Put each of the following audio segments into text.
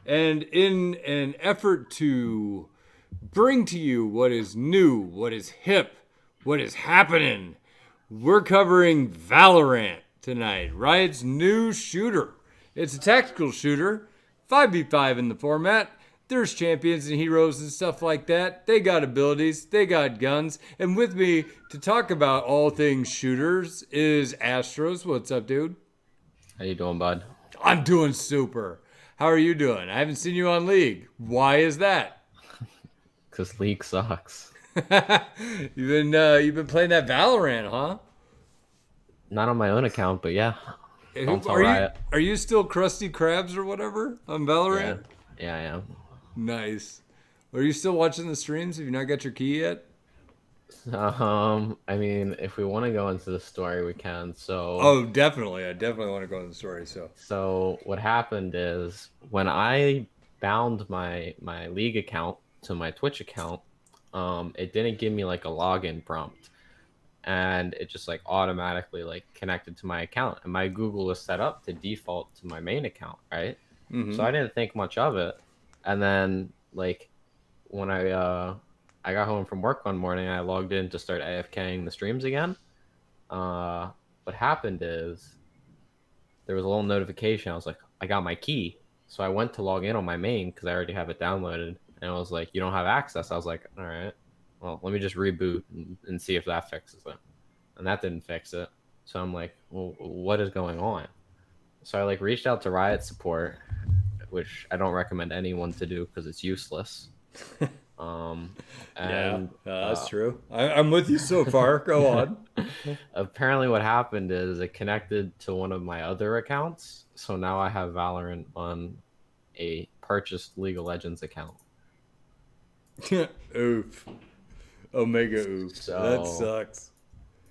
And in an effort to bring to you what is new, what is hip, what is happening, we're covering Valorant tonight. Riot's new shooter. It's a tactical shooter, 5v5 in the format. There's champions and heroes and stuff like that. They got abilities, they got guns. And with me to talk about all things shooters is Astros. What's up, dude? How you doing, bud? I'm doing super. How are you doing? I haven't seen you on League. Why is that? Cause League sucks. You've been playing that Valorant, huh? Not on my own account, but yeah. Don't tell Are you Riot. are you still Krusty Krabs or whatever on Yeah, Valorant? yeah, I am. Nice. Are you still watching the streams? Have you not got your key yet? I mean, if we want to go into the story, we can. Oh, definitely. I definitely want to go into the story. So, So what happened is when I bound my League account to my Twitch account, it didn't give me like a login prompt, and it just like automatically like connected to my account, and my Google was set up to default to my main account, right? So I didn't think much of it, and then like when I got home from work one morning, I logged in to start AFKing the streams again. What happened is there was a little notification. I was like, I got my key, so I went to log in on my main because I already have it downloaded, and I was like, you don't have access. I was like, all right, well, let me just reboot and see if that fixes it, and that didn't fix it. So I'm like, well, what is going on? So I like reached out to Riot support, which I don't recommend anyone to do because it's useless. Um, yeah, and that's true. I'm with you so far. Go on. apparently, what happened is it connected to one of my other accounts. So now I have Valorant on a purchased League of Legends account. Oof. Omega oof. That So, sucks.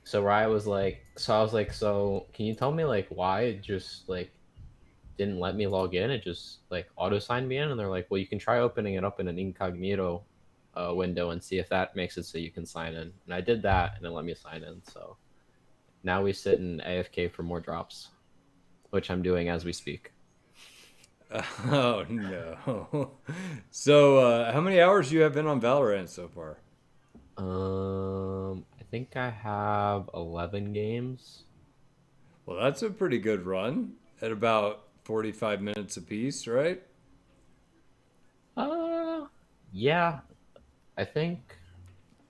so Riot was like, so I was like, so can you tell me like why it just like didn't let me log in? It just like auto signed me in, and they're like, well, you can try opening it up in an incognito window and see if that makes it so you can sign in. And I did that, and it let me sign in. So now we sit in AFK for more drops, which I'm doing as we speak. Oh no. So, how many hours you have been on Valorant so far? I think I have 11 games. Well, that's a pretty good run at about 45 minutes apiece, right? Uh, yeah, I think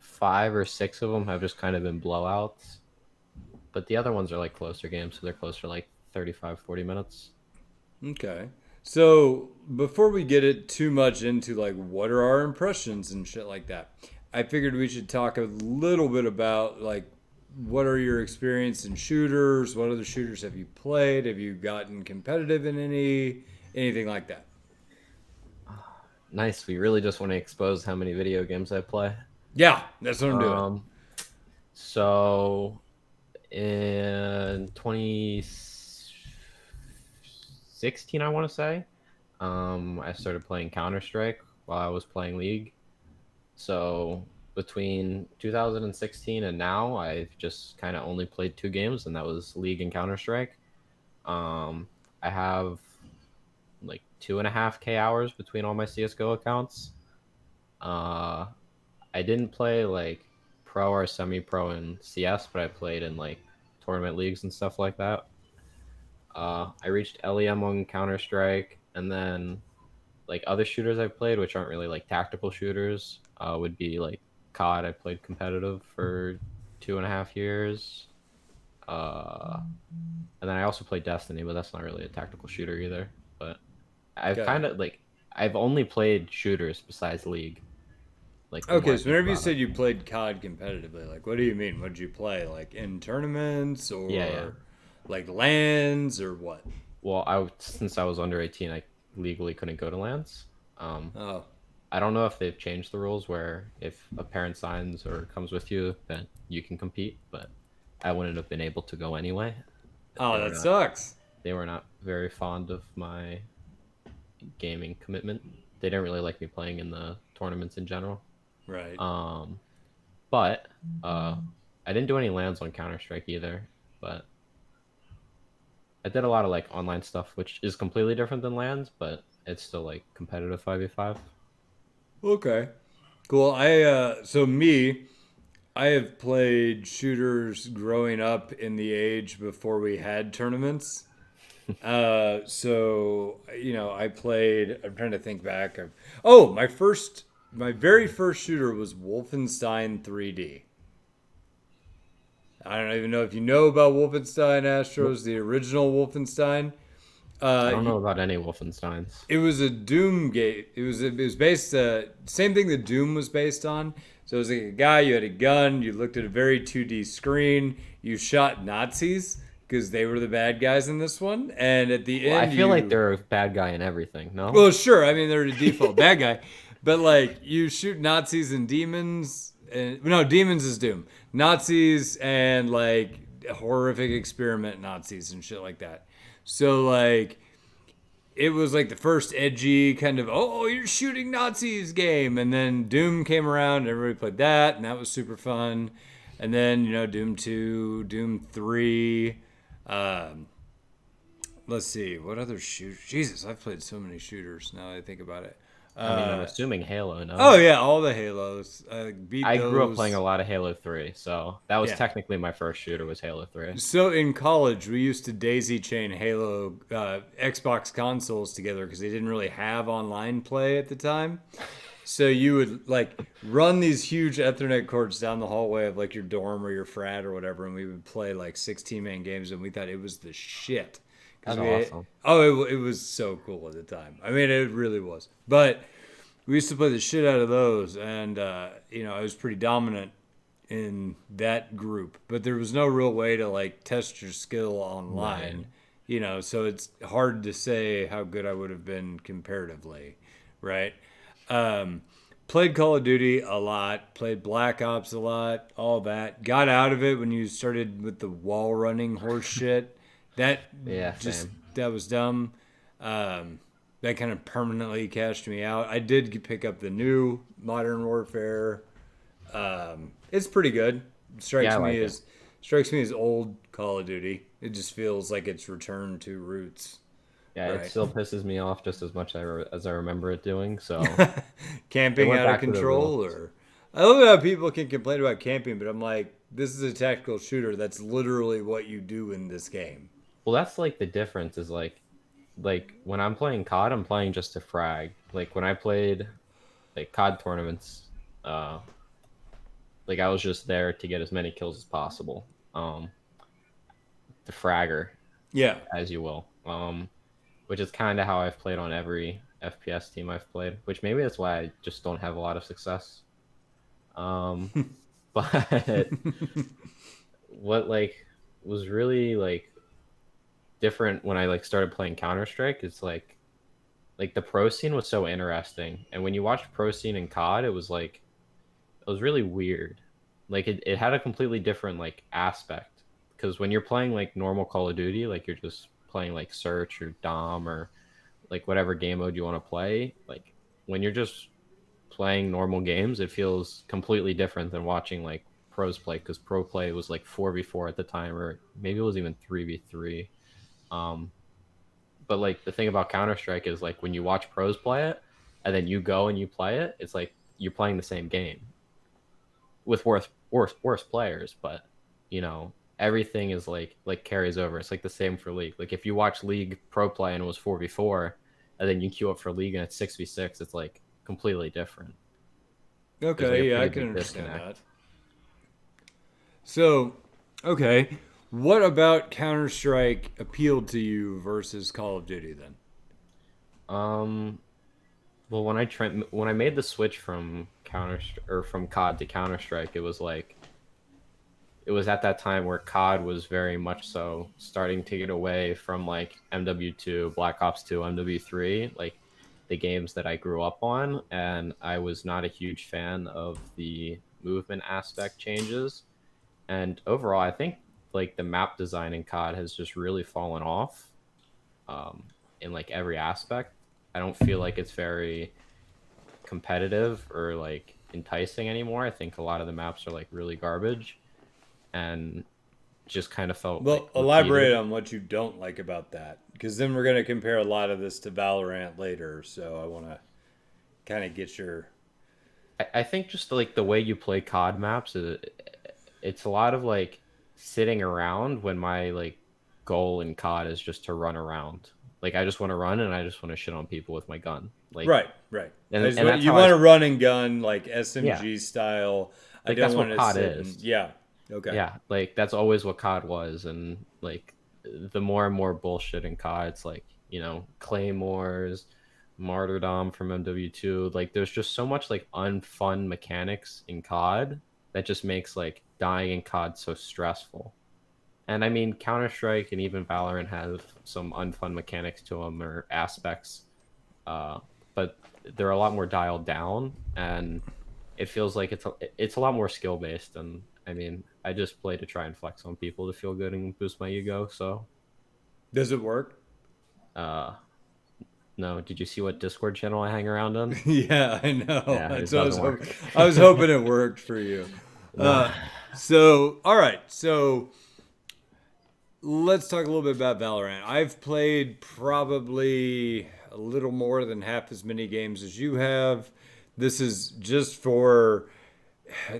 5 or 6 of them have just kind of been blowouts, but the other ones are like closer games, so they're closer to like 35, 40 minutes. Okay. So, before we get it too much into like what are our impressions and shit like that, I figured we should talk a little bit about like what are your experience in shooters? What other shooters have you played? Have you gotten competitive in anything like that? Nice. We really just want to expose how many video games I play. Yeah, that's what I'm doing. Um, so in 2016, I want to say, I started playing Counter Strike while I was playing League. So between 2016 and now, I've just kind of only played 2 games, and that was League and Counter Strike. I have like 2.5K hours between all my CS:GO accounts. Uh, I didn't play like pro or semi-pro in CS, but I played in like tournament leagues and stuff like that. I reached LEM on Counter Strike, and then like other shooters I've played, which aren't really like tactical shooters, would be like COD. I played competitive for 2.5 years. Uh, and then I also played Destiny, but that's not really a tactical shooter either. But I've Okay. kind of like I've only played shooters besides League. Like the more Okay, I so think whenever you about it. said you played COD competitively, like what do you mean? What did you play? Like in tournaments Yeah, yeah. or like LANs or what? Well, since I was under 18, I legally couldn't go to lands. Um, Oh. I don't know if they've changed the rules where if a parent signs or comes with you, then you can compete. But I wouldn't have been able to go anyway. Oh, They were that not. sucks. They were not very fond of my gaming commitment. They didn't really like me playing in the tournaments in general. Right. Um, but I didn't do any lands on Counter Strike either. But I did a lot of like online stuff, which is completely different than lands. But it's still like competitive 5v5. Okay. Cool. I have played shooters growing up in the age before we had tournaments. I played. I'm trying to think back. Oh, my very first shooter was Wolfenstein 3D. I don't even know if you know about Wolfenstein Nope. Astros, the original Wolfenstein. I Uh, don't know about any Wolfensteins. it was a Doom game. It was based same thing that Doom was based on. So it was like a guy. You had a gun. You looked at a very 2D screen. You shot Nazis because they were the bad guys in this one. And at the Well, I end, feel like you they're a bad guy in everything. No. well, sure. I mean, they're the default bad guy, but like you shoot Nazis and demons, and no, demons is Doom. Nazis and like horrific experiment Nazis and shit like that. So like it was like the first edgy kind of you're shooting Nazis game, and then Doom came around and everybody played that, and that was super fun. And then Doom 2, Doom 3. Um, let's see what other shooters. Jesus, I've played so many shooters now that I think about it. I mean, I'm Uh, assuming Halo. oh No. yeah, all the Halos. Beat I grew up playing a those. lot of Halo 3, so that was Yeah. technically my first shooter was Halo 3. So in college, we used to daisy chain Halo Xbox consoles together because they didn't really have online play at the time. So you would like run these huge Ethernet cords down the hallway of like your dorm or your frat or whatever, and we would play like 16-man games, and we thought it was the shit because That's we awesome. it was so cool at the time. I mean, it really was. But we used to play the shit out of those, and I was pretty dominant in that group. But there was no real way to like test your skill Right. online, so it's hard to say how good I would have been comparatively, right? Um, played Call of Duty a lot, played Black Ops a lot, all that. Got out of it when you started with the wall running horse shit. That Yeah, just same. that was dumb. Um, that kind of permanently cashed me out. I did pick up the new Modern Warfare. It's pretty good. Yeah, Strikes I me like it. as strikes me as old Call of Duty. It just feels like it's returned to roots, Yeah, it right? still pisses me off just as much as I remember it doing. So they Camping went out of back to the control, rules. or I love how people can complain about camping, but I'm like, this is a tactical shooter. That's literally what you do in this game. Well, that's like the difference is like when I'm playing COD, I'm playing just to frag. Like when I played like COD tournaments, uh, like I was just there to get as many kills as possible. The fragger, Yeah. as you will. Which is kind of how I've played on every FPS team I've played. Which maybe that's why I just don't have a lot of success. Um, but what like was really like different when I like started playing Counter Strike is like the pro scene was so interesting, and when you watched pro scene in COD, it was really weird. Like it had a completely different like aspect because when you're playing like normal Call of Duty, like you're just playing like Search or Dom or like whatever game mode you want to play. Like when you're just playing normal games, it feels completely different than watching like pros play because pro play was like 4v4 at the time, or maybe it was even 3v3. Um, but like the thing about Counter Strike is like when you watch pros play it, and then you go and you play it, it's like you're playing the same game with worse players, but you know everything is like carries over. It's like the same for League. Like if you watch League pro play and it was 4v4, and then you queue up for League and it's 6v6, it's like completely different. There's like a Okay, yeah, I pretty can big understand disconnect. that. So, okay, what about Counter Strike appealed to you versus Call of Duty then? Um, well, when I made the switch from or from COD to Counter Strike, it was at that time where COD was very much so starting to get away from like MW2, Black Ops 2, MW3, like the games that I grew up on, and I was not a huge fan of the movement aspect changes. And overall, I think like the map design in COD has just really fallen off um, in like every aspect. I don't feel like it's very competitive or like enticing anymore. I think a lot of the maps are like really garbage, and just kind of felt like Well, elaborate repeated. on what you don't like about that, because then we're going to compare a lot of this to Valorant later. So I want to kind of get your. I think just like the way you play COD maps, it's a lot of like sitting around when my like goal in COD is just to run around. Like I just want to run and I just want to shit on people with my gun. Like Right, right. and that's You how I want to run and gun like yeah. SMG style. I Like don't that's want what to COD sit and is. yeah. Okay. Yeah, like that's always what COD was, and like the more and more bullshit in COD, it's like claymores, martyrdom from MW2. Like there's just so much like unfun mechanics in COD that just makes like dying in COD so stressful. And I mean, Counter Strike and even Valorant have some unfun mechanics to them or aspects, uh, but they're a lot more dialed down, and it feels like it's a lot more skill based. And I mean, I just play to try and flex on people to feel good and boost my ego. So, Does it work? uh, no, did you see what Discord channel I hang around on? Yeah, I know. Yeah, That's it what doesn't work. I was hoping it worked for you. Nah. Uh, so, all right. So let's talk a little bit about Valorant. I've played probably a little more than half as many games as you have. This is just for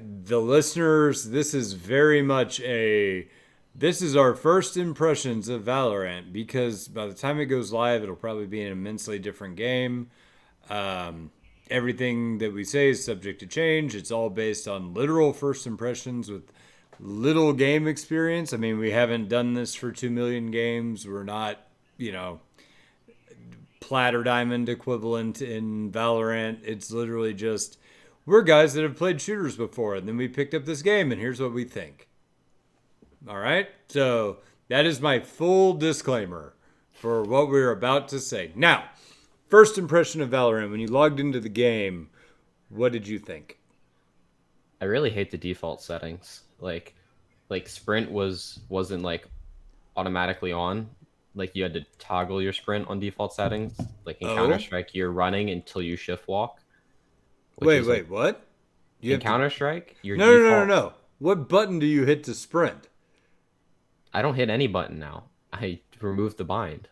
the listeners. This is very much a. This is our first impressions of Valorant because by the time it goes live, it'll probably be an immensely different game. Um, Everything that we say is subject to change. It's all based on literal first impressions with little game experience. I mean, we haven't done this for 2 million games. We're not, you know, plat or diamond equivalent in Valorant. It's literally just we're guys that have played shooters before, and then we picked up this game, and here's what we think. All right? So that is my full disclaimer for what we're about to say. Now, first impression of Valorant, when you logged into the game, what did you think? I really hate the default settings. Like sprint wasn't like automatically on. Like you had to toggle your sprint on default settings. Like in Counter Oh? Strike, you're running until you shift walk, which Wait, is like wait, what? You in have to. Counter Strike, your No, no, no, no, default. no. What button do you hit to sprint? I don't hit any button now. I removed the bind.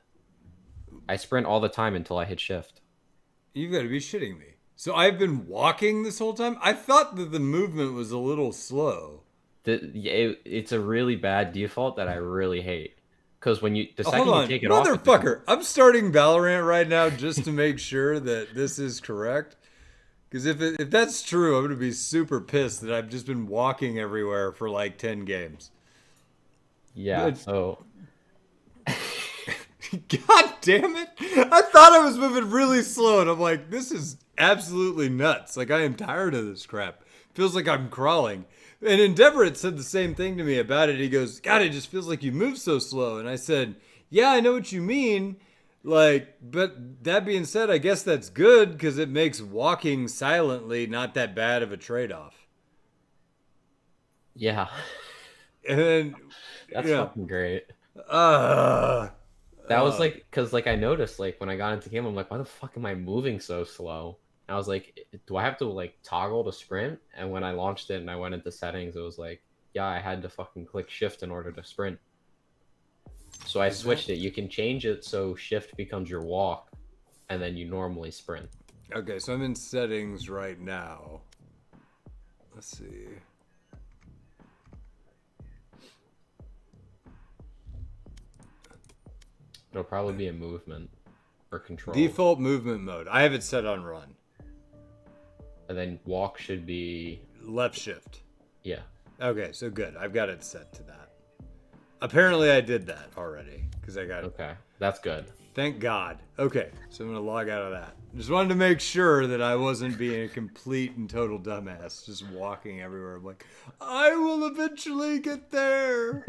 I sprint all the time until I hit shift. You've got to be shitting me. So I've been walking this whole time? I thought that the movement was a little slow. It's a really bad default that I really hate. Because the Oh, hold second you on. take it off, it's a Motherfucker. I'm starting Valorant right now just to make sure that this is correct. Because if that's true, I'm going to be super pissed that I've just been walking everywhere for like 10 games. yeah. But So God damn it. I thought I was moving really slow, and I'm like, this is absolutely nuts. Like, I am tired of this crap. Feels like I'm crawling. And Endeavor had said the same thing to me about it. He goes, God, it just feels like you move so slow. And I said, yeah, I know what you mean. Like, but that being said, I guess that's good because it makes walking silently not that bad of a trade off. yeah, And then, that's yeah, fucking great. uh, That was uh, like because like I noticed like when I got into the game, I'm like, why the fuck am I moving so slow? And I was like, do I have to like toggle to sprint? And when I launched it and I went into settings, it was like, yeah, I had to fucking click shift in order to sprint. So I is that switched it. You can change it so shift becomes your walk, and then you normally sprint. okay? So I'm in settings right now. Let's see. It'll probably be a movement or control, Default movement mode. I have it set on run. and then walk should be Left shift. yeah. Okay, so good. I've got it set to that. Apparently, I did that already because I got it. Okay, that's good. Thank God. Okay, so I'm gonna log out of that. Just wanted to make sure that I wasn't being a complete and total dumbass, just walking everywhere. I'm like, I will eventually get there.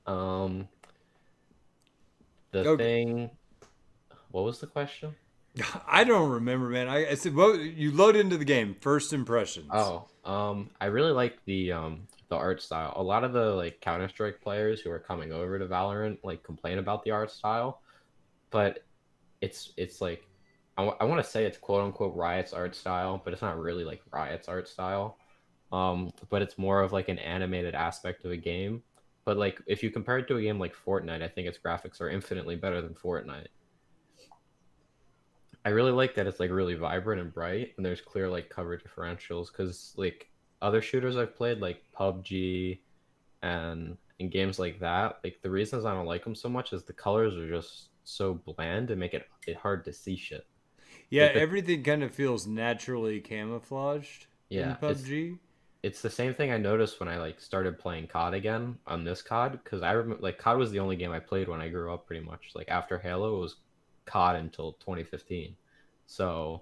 Um, the Okay. thing. What was the question? I don't remember, man. I said, well, you load into the game. First impressions. Oh, I really like the art style. A lot of the like Counter Strike players who are coming over to Valorant like complain about the art style, but it's like I want to say it's quote unquote Riot's art style, but it's not really like Riot's art style. but it's more of like an animated aspect of a game. But like if you compare it to a game like Fortnite, I think its graphics are infinitely better than Fortnite. I really like that it's like really vibrant and bright, and there's clear like cover differentials. Because like other shooters I've played, like PUBG and games like that, like the reasons I don't like them so much is the colors are just so bland and make it hard to see shit. Yeah, Like the everything kind of feels naturally camouflaged in yeah, PUBG. it's the same thing I noticed when I like started playing COD again on this COD because I remember like COD was the only game I played when I grew up pretty much. Like after Halo, it was COD until 2015. So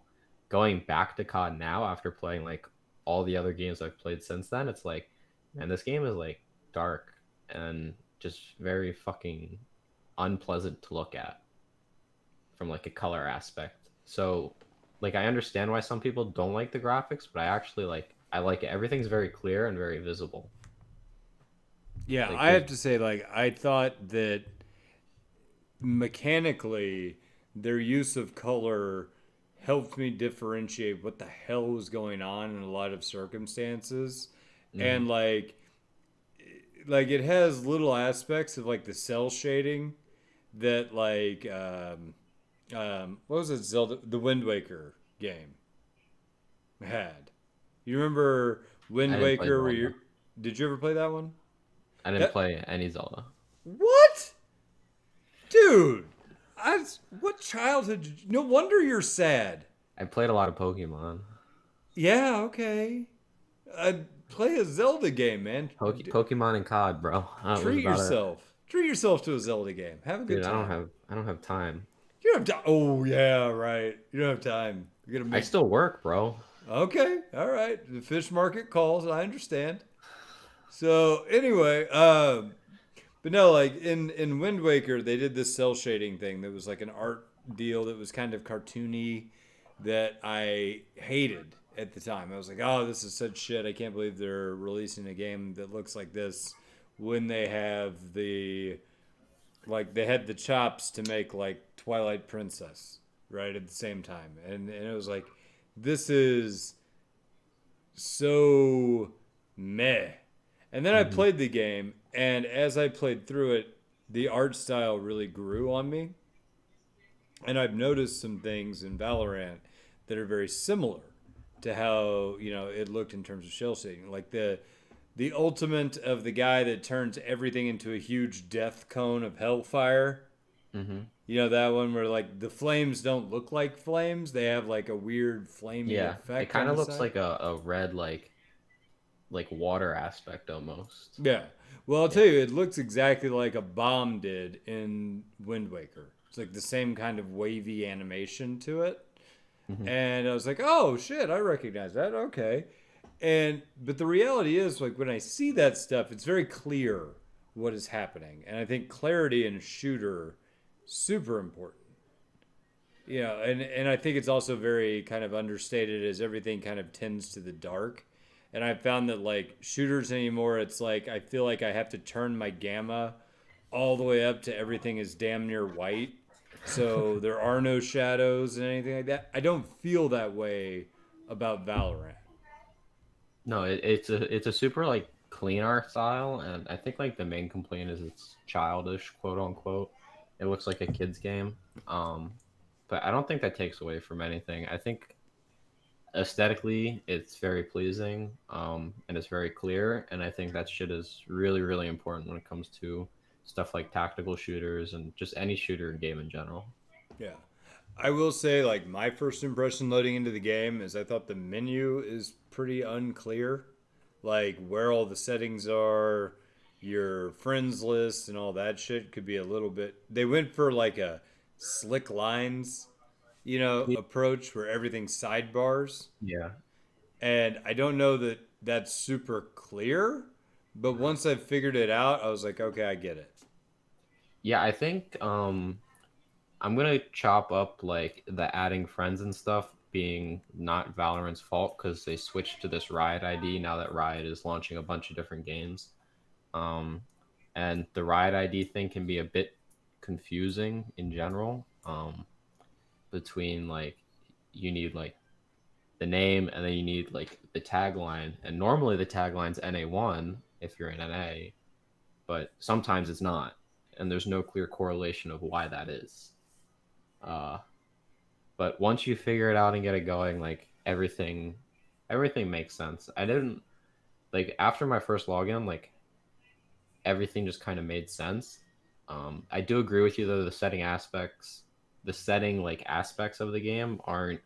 going back to COD now after playing like all the other games I've played since then, it's like, man, this game is like dark and just very fucking unpleasant to look at from like a color aspect. So like I understand why some people don't like the graphics, but I like it. Everything's very clear and very visible. Yeah, Like I there's have to say, like, I thought that mechanically their use of color helped me differentiate what the hell was going on in a lot of circumstances. mhm. And like it has little aspects of like the cell shading that what was it, Zelda, the Wind Waker game had. You remember I Wind didn't play Waker where Zelda. you did you ever play that one? I didn't That play any Zelda. what? Dude, what childhood? No wonder you're sad. I played a lot of Pokemon. Yeah, okay. Play a Zelda game, man. Pokemon and COD, bro. That was Treat about it. yourself. Treat yourself to a Zelda game. Have a good Dude, time. I don't have time. You don't have time. Oh yeah, right. You don't have time. You're gonna I make. still work, bro. Okay, all right. The fish market calls. I understand. So anyway, but no, like in Wind Waker, they did this cell shading thing that was like an art deal that was kind of cartoony that I hated at the time. I was like, oh, this is such shit. I can't believe they're releasing a game that looks like this when they have they had the chops to make like Twilight Princess right at the same time, and it was like, this is so meh. And then I Hmm. played the game, and as I played through it, the art style really grew on me. And I've noticed some things in Valorant that are very similar to how it looked in terms of shell shading, like the ultimate of the guy that turns everything into a huge death cone of hellfire. Hmm. You know that one where like the flames don't look like flames; they have like a weird flamey Yeah, it effect on kind of the looks side. like a red like water aspect almost. Yeah. Well, I'll Yeah. tell you, it looks exactly like a bomb did in Wind Waker. It's like the same kind of wavy animation to it. Hmm. And I was like, oh shit, I recognize that. Okay. But the reality is, like, when I see that stuff, it's very clear what is happening. And I think clarity in a shooter super important. And I think it's also very kind of understated as everything kind of tends to the dark. And I found that like shooters anymore, it's like I feel like I have to turn my gamma all the way up to everything is damn near white. So there are no shadows and anything like that. I don't feel that way about Valorant. No, it's a super like clean art style, and I think like the main complaint is it's childish, quote unquote. It looks like a kid's game. Um, but I don't think that takes away from anything. I think aesthetically it's very pleasing, and it's very clear, and I think that shit is really, really important when it comes to stuff like tactical shooters and just any shooter game in general. Yeah. I will say, like, my first impression loading into the game is I thought the menu is pretty unclear. Like, where all the settings are, your friends list, and all that shit could be a little bit. They went for like a slick lines, approach where everything's sidebars. Yeah. And I don't know that that's super clear, but once I figured it out, I was like, okay, I get it. Yeah, I think I'm gonna chop up like the adding friends and stuff being not Valorant's fault because they switched to this Riot ID now that Riot is launching a bunch of different games. Um, and the Riot ID thing can be a bit confusing in general. Between like you need like the name, and then you need like the tagline. And normally the tagline's NA1 if you're in NA, but sometimes it's not, and there's no clear correlation of why that is. Uh, but once you figure it out and get it going, like everything makes sense. I didn't like after my first login, like everything just kind of made sense. I do agree with you though. The setting like aspects of the game aren't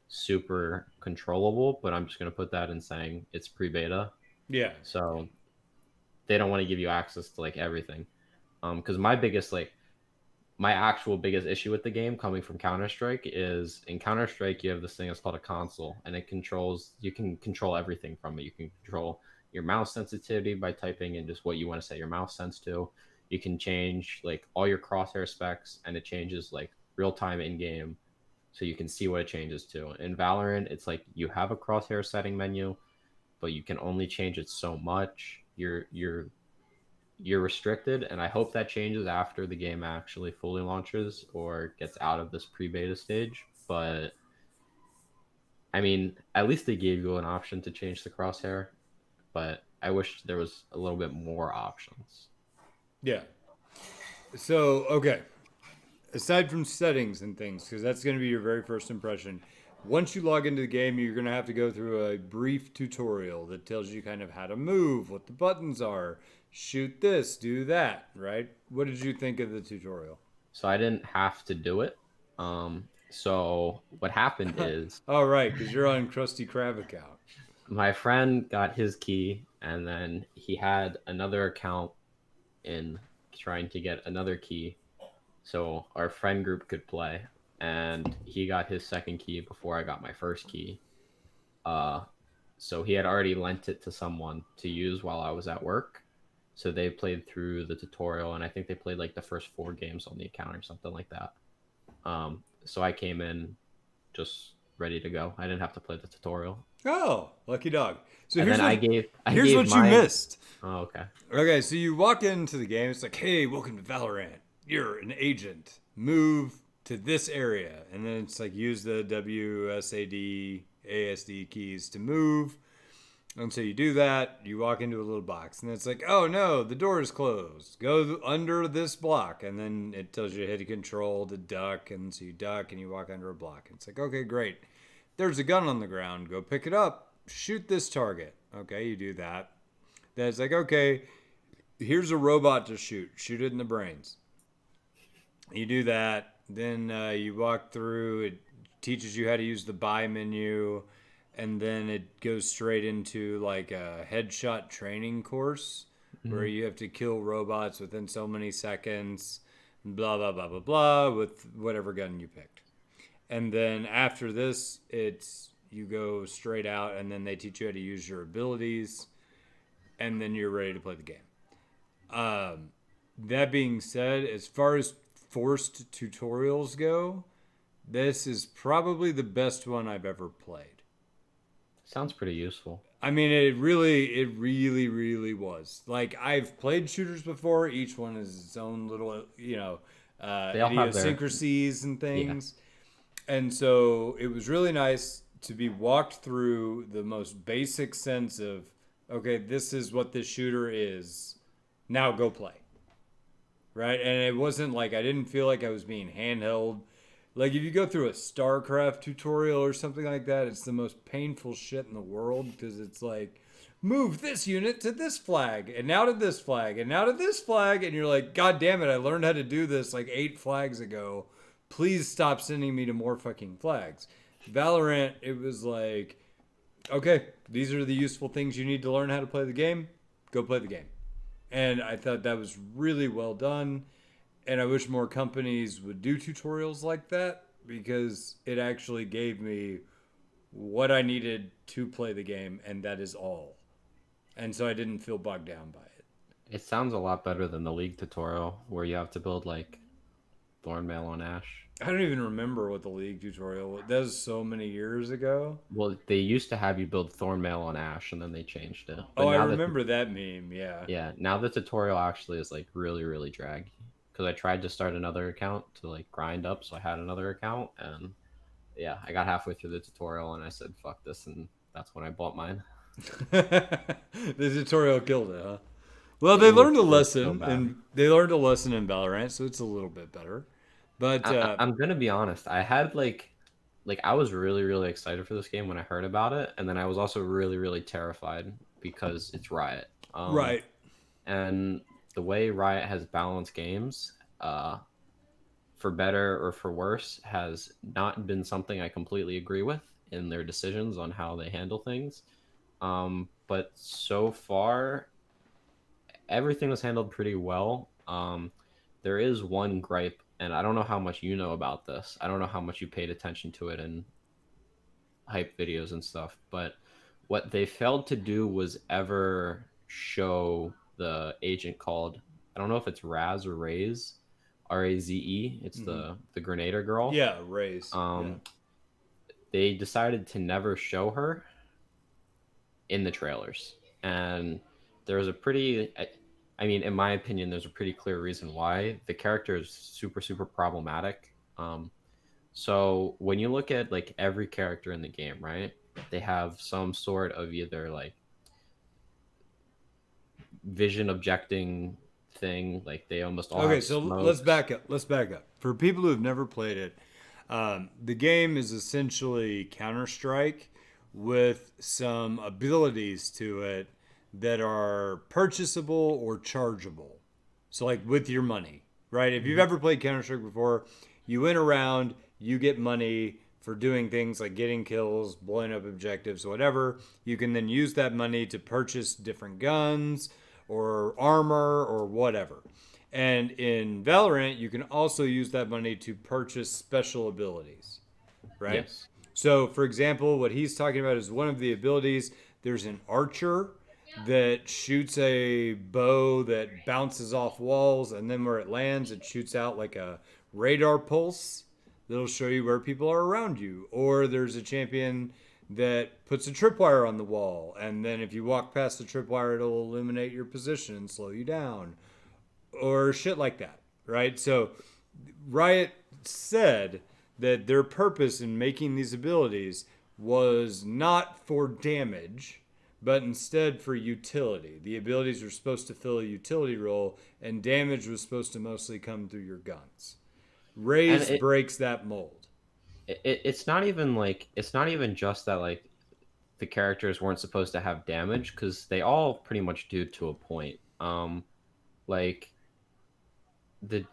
super controllable. But I'm just gonna put that in saying it's pre-beta, Yeah. so they don't want to give you access to like everything. Because my actual biggest issue with the game coming from Counter Strike is in Counter Strike you have this thing that's called a console, and you can control everything from it. You can control your mouse sensitivity by typing in just what you want to set your mouse sense to. You can change like all your crosshair specs, and it changes like real time in game, so you can see what it changes to. In Valorant, it's like you have a crosshair setting menu, but you can only change it so much. You're restricted, and I hope that changes after the game actually fully launches or gets out of this pre-beta stage. But I mean, at least they gave you an option to change the crosshair, but I wish there was a little bit more options. Yeah. So, okay. Aside from settings and things, because that's going to be your very first impression, once you log into the game, you're going to have to go through a brief tutorial that tells you kind of how to move, what the buttons are, shoot this, do that, right? What did you think of the tutorial? So I didn't have to do it. So what happened is All right, because you're on Krusty Krab account. my friend got his key, and then he had another account in trying to get another key so our friend group could play. And he got his second key before I got my first key. Uh, so he had already lent it to someone to use while I was at work. So they played through the tutorial, and I think they played like the first 4 games on the account or something like that. So I came in just ready to go. I didn't have to play the tutorial. Oh, lucky dog. So And then I here's gave what you my missed. oh okay. Okay, so you walk into the game. It's like, hey, welcome to Valorant. You're an agent. Move to this area, and then it's like use the WSAD ASD keys to move. And so you do that. You walk into a little box, and it's like, oh no, the door is closed. Go under this block, and then it tells you to hit a control to duck, and so you duck and you walk under a block. It's like, okay, great. There's a gun on the ground. Go pick it up. Shoot this target. Okay, you do that. Then it's like, okay, here's a robot to shoot. Shoot it in the brains. You do that. Then you walk through. It teaches you how to use the buy menu. And then it goes straight into like a headshot training course where Mhm. you have to kill robots within so many seconds. Blah, blah, blah, blah, blah, with whatever gun you picked. And then after this, it's you go straight out, and then they teach you how to use your abilities, and then you're ready to play the game. Um, that being said, as far as forced tutorials go, this is probably the best one I've ever played. Sounds pretty useful. I mean, it really, really was. Like I've played shooters before. Each one has its own little, They all have their idiosyncrasies and yeah. things. And so it was really nice to be walked through the most basic sense of, okay, this is what this shooter is. Now go play. Right? And it wasn't like I didn't feel like I was being handheld. Like if you go through a StarCraft tutorial or something like that, it's the most painful shit in the world because it's like, move this unit to this flag and now to this flag and now to this flag. And you're like, God damn it, I learned how to do this like 8 flags ago. Please stop sending me to more fucking flags. Valorant, it was like, okay, these are the useful things you need to learn how to play the game. Go play the game. And I thought that was really well done. And I wish more companies would do tutorials like that because it actually gave me what I needed to play the game, and that is all. And so I didn't feel bogged down by it. It sounds a lot better than the League tutorial where you have to build like Thornmail on Ash. I don't even remember what the League tutorial was. That was so many years ago. Well, they used to have you build Thornmail on Ash, and then they changed it. Oh, But I now that remember that meme. Yeah. yeah, now the tutorial actually is like really really draggy because I tried to start another account to like grind up, so I had another account, and yeah, I got halfway through the tutorial and I said fuck this, and that's when I bought mine. The tutorial killed it, huh? Well, It was they so bad. learned a lesson in Valorant, so it's a little bit better. But I'm gonna be honest. I had like I was really really excited for this game when I heard about it, and then I was also really really terrified because it's Riot. right, And the way Riot has balanced games, for better or for worse, has not been something I completely agree with in their decisions on how they handle things. But so far, everything was handled pretty well. There is one gripe, and I don't know how much you know about this. I don't know how much you paid attention to it in hype videos and stuff, but what they failed to do was ever show the agent called, I don't know if it's Raz or Raze, Raze. It's hmm the Grenadier girl. yeah, raise, yeah. Um, they decided to never show her in the trailers, and there was a pretty, I mean, in my opinion, there's a pretty clear reason why. The character is super super problematic. So when you look at like every character in the game, right? They have some sort of either like vision objecting thing, like they almost all Okay, have so let's smokes. back up. Let's back up. For people who have never played it, the game is essentially Counter Strike with some abilities to it that are purchasable or chargeable. So, like with your money, right? If you've Mhm. ever played Counter Strike before, you win a round, you get money for doing things like getting kills, blowing up objectives, whatever. You can then use that money to purchase different guns or armor or whatever. And in Valorant, you can also use that money to purchase special abilities, right? Yes. So, for example, what he's talking about is one of the abilities. There's an archer that shoots a bow that bounces off walls, and then where it lands, it shoots out like a radar pulse that'll show you where people are around you. Or there's a champion that puts a tripwire on the wall, and then if you walk past the tripwire, it'll illuminate your position and slow you down, or shit like that, right? So Riot said that their purpose in making these abilities was not for damage, but instead for utility. The abilities were supposed to fill a utility role, and damage was supposed to mostly come through your guns. And Raze breaks that mold. it's not even like it's not even just that like the characters weren't supposed to have damage, because they all pretty much do to a point. Like the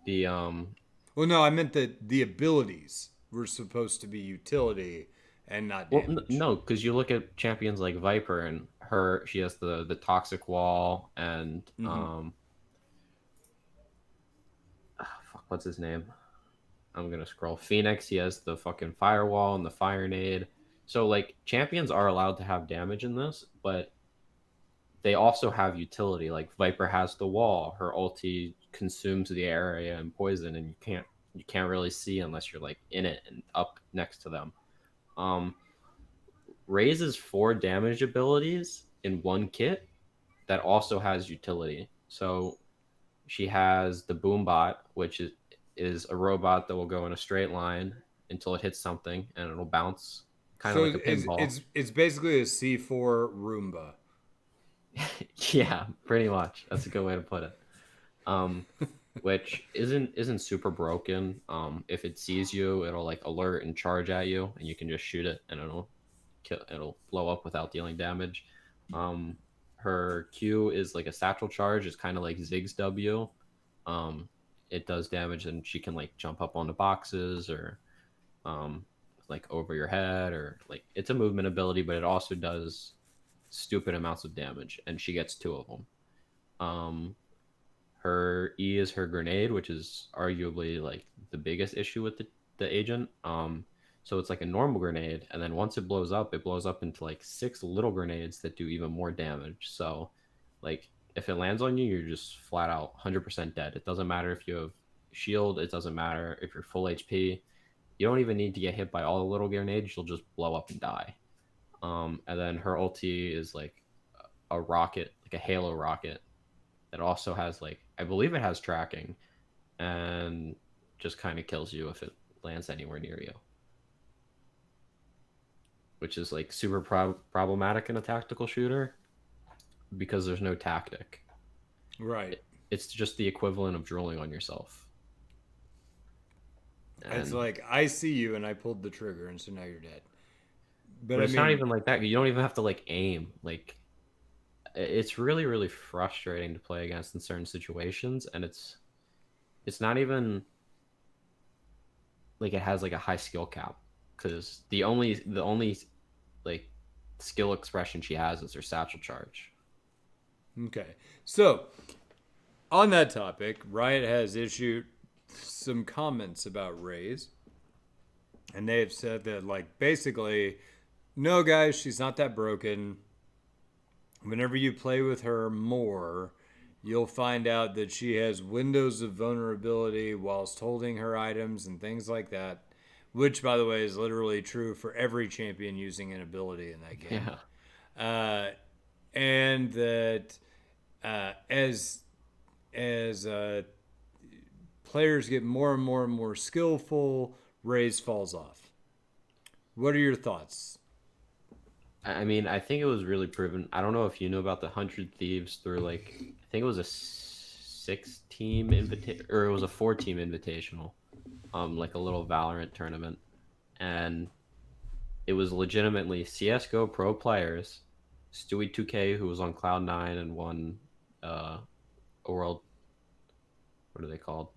the Well, no, I meant that the abilities were supposed to be utility and not well, damage. no, because you look at champions like Viper, and her, she has the toxic wall, and Mm-hmm. fuck, what's his name? I'm gonna scroll. Phoenix, he has the fucking firewall and the fire nade. So like champions are allowed to have damage in this, but they also have utility. Like Viper has the wall. Her ulti consumes the area and poison, and you can't really see unless you're like in it and up next to them. Um, Raises four damage abilities in one kit that also has utility. So she has the Boombot, which is a robot that will go in a straight line until it hits something, and it'll bounce, kind of So like a pinball. it's basically a C4 Roomba. Yeah, pretty much. That's a good way to put it. Um, which isn't super broken. If it sees you, it'll like alert and charge at you, and you can just shoot it, and it'll blow up without dealing damage. Um, her Q is like a satchel charge. It's kind of like Zig's W. Um, it does damage, and she can like jump up onto boxes, or um, like over your head, or like it's a movement ability, but it also does stupid amounts of damage, and she gets two of them. Um, her E is her grenade, which is arguably like the biggest issue with the agent. So it's like a normal grenade, and then once it blows up into like six little grenades that do even more damage. So, like, if it lands on you, you're just flat out 100% dead. It doesn't matter if you have shield, it doesn't matter if you're full HP. You don't even need to get hit by all the little grenades, you'll just blow up and die. And then her ulti is like a rocket, like a halo rocket, that also has like, I believe it has tracking, and just kind of kills you if it lands anywhere near you. which is like super problematic in a tactical shooter because there's no tactic. Right. It's just the equivalent of drooling on yourself. It's And like I see you and I pulled the trigger and so now you're dead. But but I it's not mean, even like that. You don't even have to like aim. Like it's really really frustrating to play against in certain situations, and it's not even like it has like a high skill cap because the only like skill expression she has is her satchel charge. okay. So on that topic, Riot has issued some comments about Raze, and they have said that like basically, no guys, she's not that broken. Whenever you play with her more, you'll find out that she has windows of vulnerability whilst holding her items and things like that. Which, by the way, is literally true for every champion using an ability in that game. Yeah. Uh, and that as players get more and more and more skillful, Raze falls off. What are your thoughts? I mean, I think it was really proven. I don't know if you know about the 100 Thieves through like I think it was a 6 team invita or it was a 4 team invitational, like a little Valorant tournament, and it was legitimately CS:GO pro players, Stewie 2K who was on Cloud 9 and won a world. What are they called?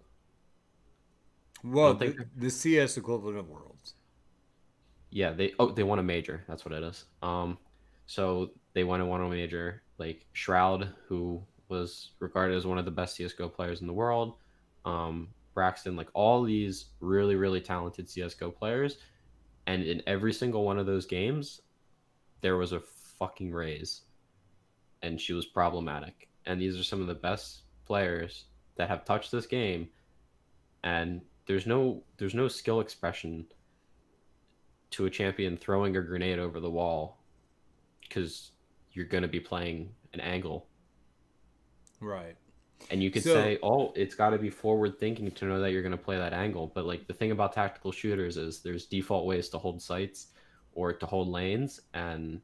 I Well, don't think. the CS equivalent of Worlds. Yeah, they won a major. That's what it is. So they won and won a major. Like Shroud, who was regarded as one of the best CS:GO players in the world, Braxton, like all these really really talented CS:GO players, and in every single one of those games, there was a fucking raise, and she was problematic. And these are some of the best players that have touched this game, and there's no skill expression to a champion throwing a grenade over the wall because you're going to be playing an angle. Right. And you could So, say, oh, it's got to be forward thinking to know that you're going to play that angle. But like the thing about tactical shooters is there's default ways to hold sights or to hold lanes, and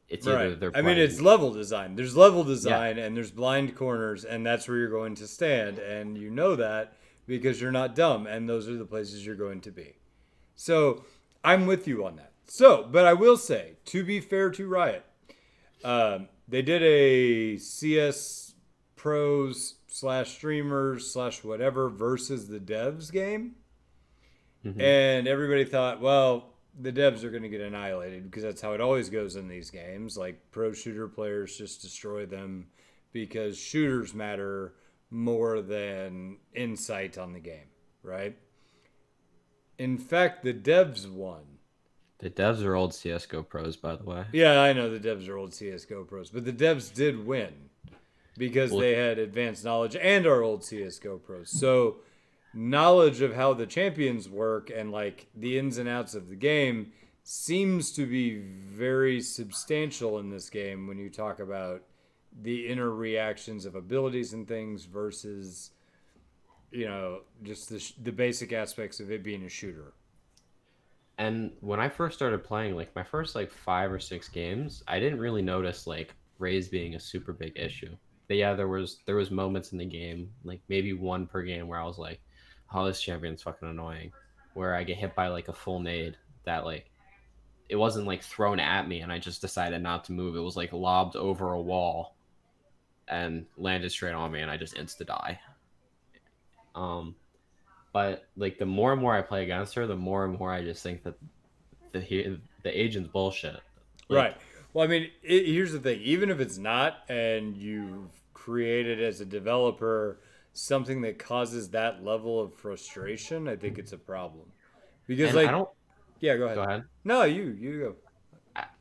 it's right. either they're I mean, it's playing, level design. There's level yeah. design and there's blind corners, and that's where you're going to stand. And you know that because you're not dumb, and those are the places you're going to be. So, I'm with you on that. So, but I will say, to be fair to Riot, they did a CS pros slash streamers slash whatever versus the devs game. Hmm. And everybody thought, well, the devs are going to get annihilated because that's how it always goes in these games. Like pro shooter players just destroy them because shooters matter more than insight on the game, right? In fact, the devs won. The devs are old CS:GO pros, by the way. Yeah, I know the devs are old CS:GO pros, but the devs did win because Well, they had advanced knowledge and are old CS:GO pros. So knowledge of how the champions work and like the ins and outs of the game seems to be very substantial in this game when you talk about the inner reactions of abilities and things versus just the basic aspects of it being a shooter. and when I first started playing, like my first like 5 or 6 games, I didn't really notice like Raze being a super big issue. But yeah, there was moments in the game, like maybe one per game, where I was like, "Oh, this champion's fucking annoying," where I get hit by like a full nade that like it wasn't like thrown at me, and I just decided not to move. It was like lobbed over a wall and landed straight on me, and I just insta die. Um, but like the more and more I play against her, the more and more I just think that the agent's bullshit. Right. Like, Well, I mean, here's the thing. Even if it's not, and you've created as a developer something that causes that level of frustration, I think it's a problem. Because, and I like, don't yeah, go go ahead. ahead. No, you go.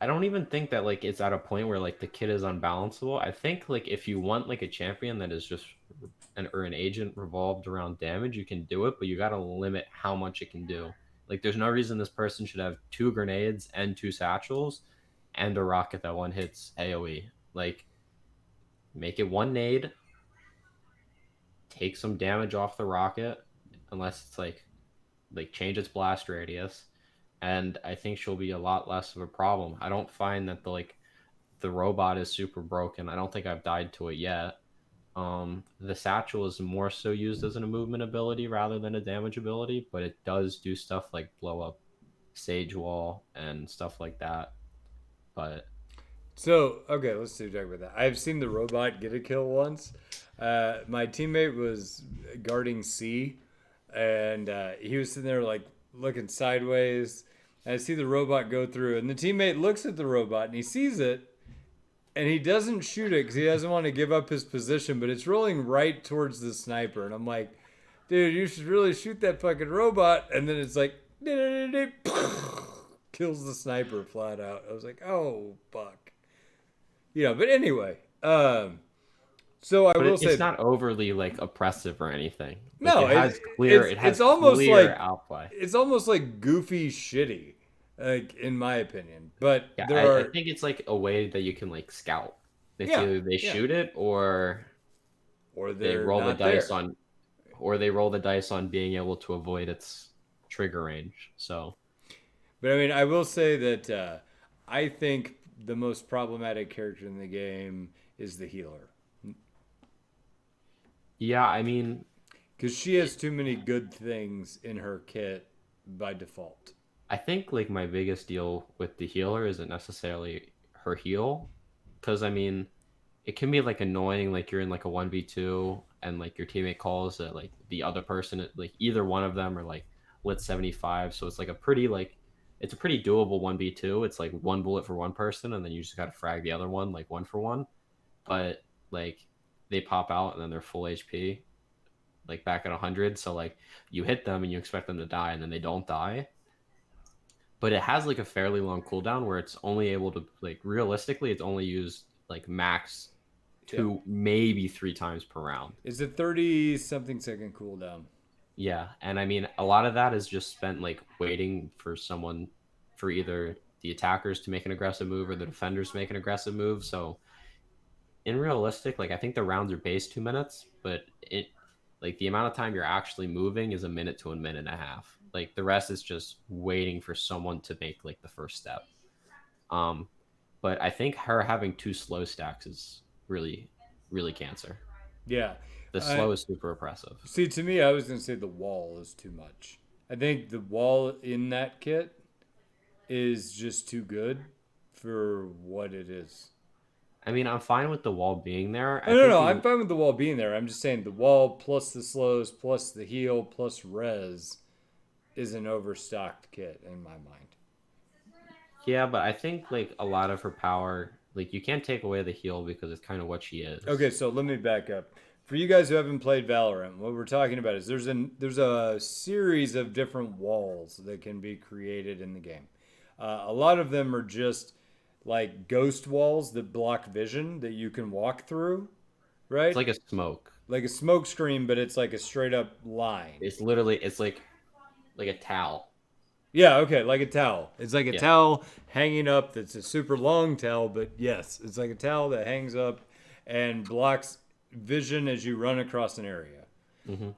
I don't even think that like it's at a point where like the kid is unbalanceable. I think like if you want like a champion that is just an agent revolved around damage, you can do it, but you got to limit how much it can do. Like there's no reason this person should have 2 grenades and 2 satchels and a rocket that one hits AoE. Like make it one nade, take some damage off the rocket, unless it's like change its blast radius, and I think she'll be a lot less of a problem. I don't find that the robot is super broken. I don't think I've died to it yet. The satchel is more so used as a movement ability rather than a damage ability, but it does do stuff like blow up Sage Wall and stuff like that. But So, okay, let's talk about that. I've seen the robot get a kill once. My teammate was guarding C, and he was sitting there like looking sideways. And I see the robot go through, and the teammate looks at the robot and he sees it, and he doesn't shoot it because he doesn't want to give up his position, but it's rolling right towards the sniper. And I'm like, dude, you should really shoot that fucking robot. And then it's like, kills the sniper flat out. I was like, oh, fuck. But anyway, so I but will it's say, not overly like oppressive or anything. Like no, it has it's almost clear like outplay. it's almost like goofy shitty, like in my opinion. But Yeah, there I are, think it's like a way that you can like scout. It's yeah, either they yeah, shoot it or they they're roll the not dice there. on or they roll the dice on being able to avoid its trigger range. So But I mean, I will say that I think the most problematic character in the game is the healer yeah, I mean, because she has too many good things in her kit by default. I think like my biggest deal with the healer isn't necessarily her heal, because I mean, it can be like annoying, like you're in like a 1v2 and like your teammate calls that like the other person, like either one of them are like lit 75, so it's like a pretty like it's a pretty doable 1v2. It's like one bullet for one person, and then you just gotta frag the other one like one for one. But like they pop out and then they're full HP, like back at 100. So like you hit them and you expect them to die, and then they don't die, but it has like a fairly long cooldown where it's only able to like realistically it's only used like max Yeah, 2 maybe 3 times per round. it's a 30 something second cooldown. Yeah, and I mean a lot of that is just spent like waiting for someone, for either the attackers to make an aggressive move or the defenders to make an aggressive move. So in realistic, like I think the rounds are based 2 minutes, but it like the amount of time you're actually moving is a minute to a minute and a half. Like the rest is just waiting for someone to make like the first step. Um, but I think her having 2 slow stacks is really, really cancer. Yeah, The I slow is super oppressive. see. To me, I was gonna say the wall is too much. I think the wall in that kit is just too good for what it is. I mean, I'm fine with the wall being there. Oh, I no, think no, the I'm fine with the wall being there. I'm just saying the wall plus the slows plus the heal plus res is an overstocked kit in my mind. yeah, but I think like a lot of her power, like you can't take away the heal because it's kind of what she Okay, is. so let me back up. For you guys who haven't played Valorant, what we're talking about is there's a series of different walls that can be created in the game. A lot of them are just like ghost walls that block vision that you can walk through, It's right? like a smoke. Like a smoke screen, but it's like a straight up line. It's literally it's like a towel. Yeah, okay, like a towel. It's like a Yeah. towel hanging up that's a super long towel, but yes, it's like a towel that hangs up and blocks vision as you run across an area. Hmm.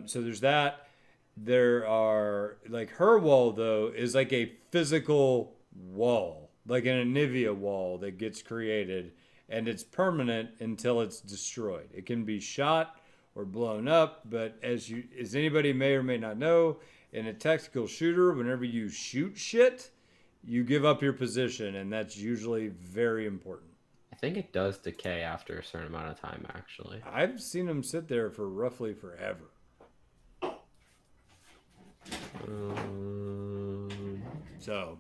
So there's that. There are, like, her wall, though, is like a physical wall, like an Anivia wall that gets created, and it's permanent until it's destroyed. It can be shot or blown up, but as anybody may or may not know, in a tactical shooter, whenever you shoot shit, you give up your position, and that's usually very important. I think it does decay after a certain amount of time, actually. I've seen them sit there for roughly forever. Um, So,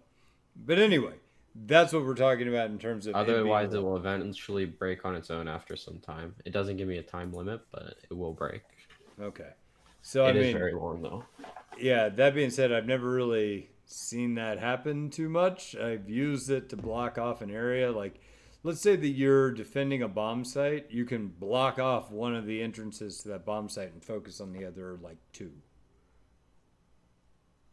but anyway, that's what we're talking about in terms of it being Otherwise, it real. will eventually break on its own after some time. It doesn't give me a time limit, but it will break. Okay. So, I It is mean, very long, though. yeah, that being said, I've never really seen that happen too much. I've used it to block off an area. Like, let's say that you're defending a bomb site, you can block off one of the entrances to that bomb site and focus on the other, like, two.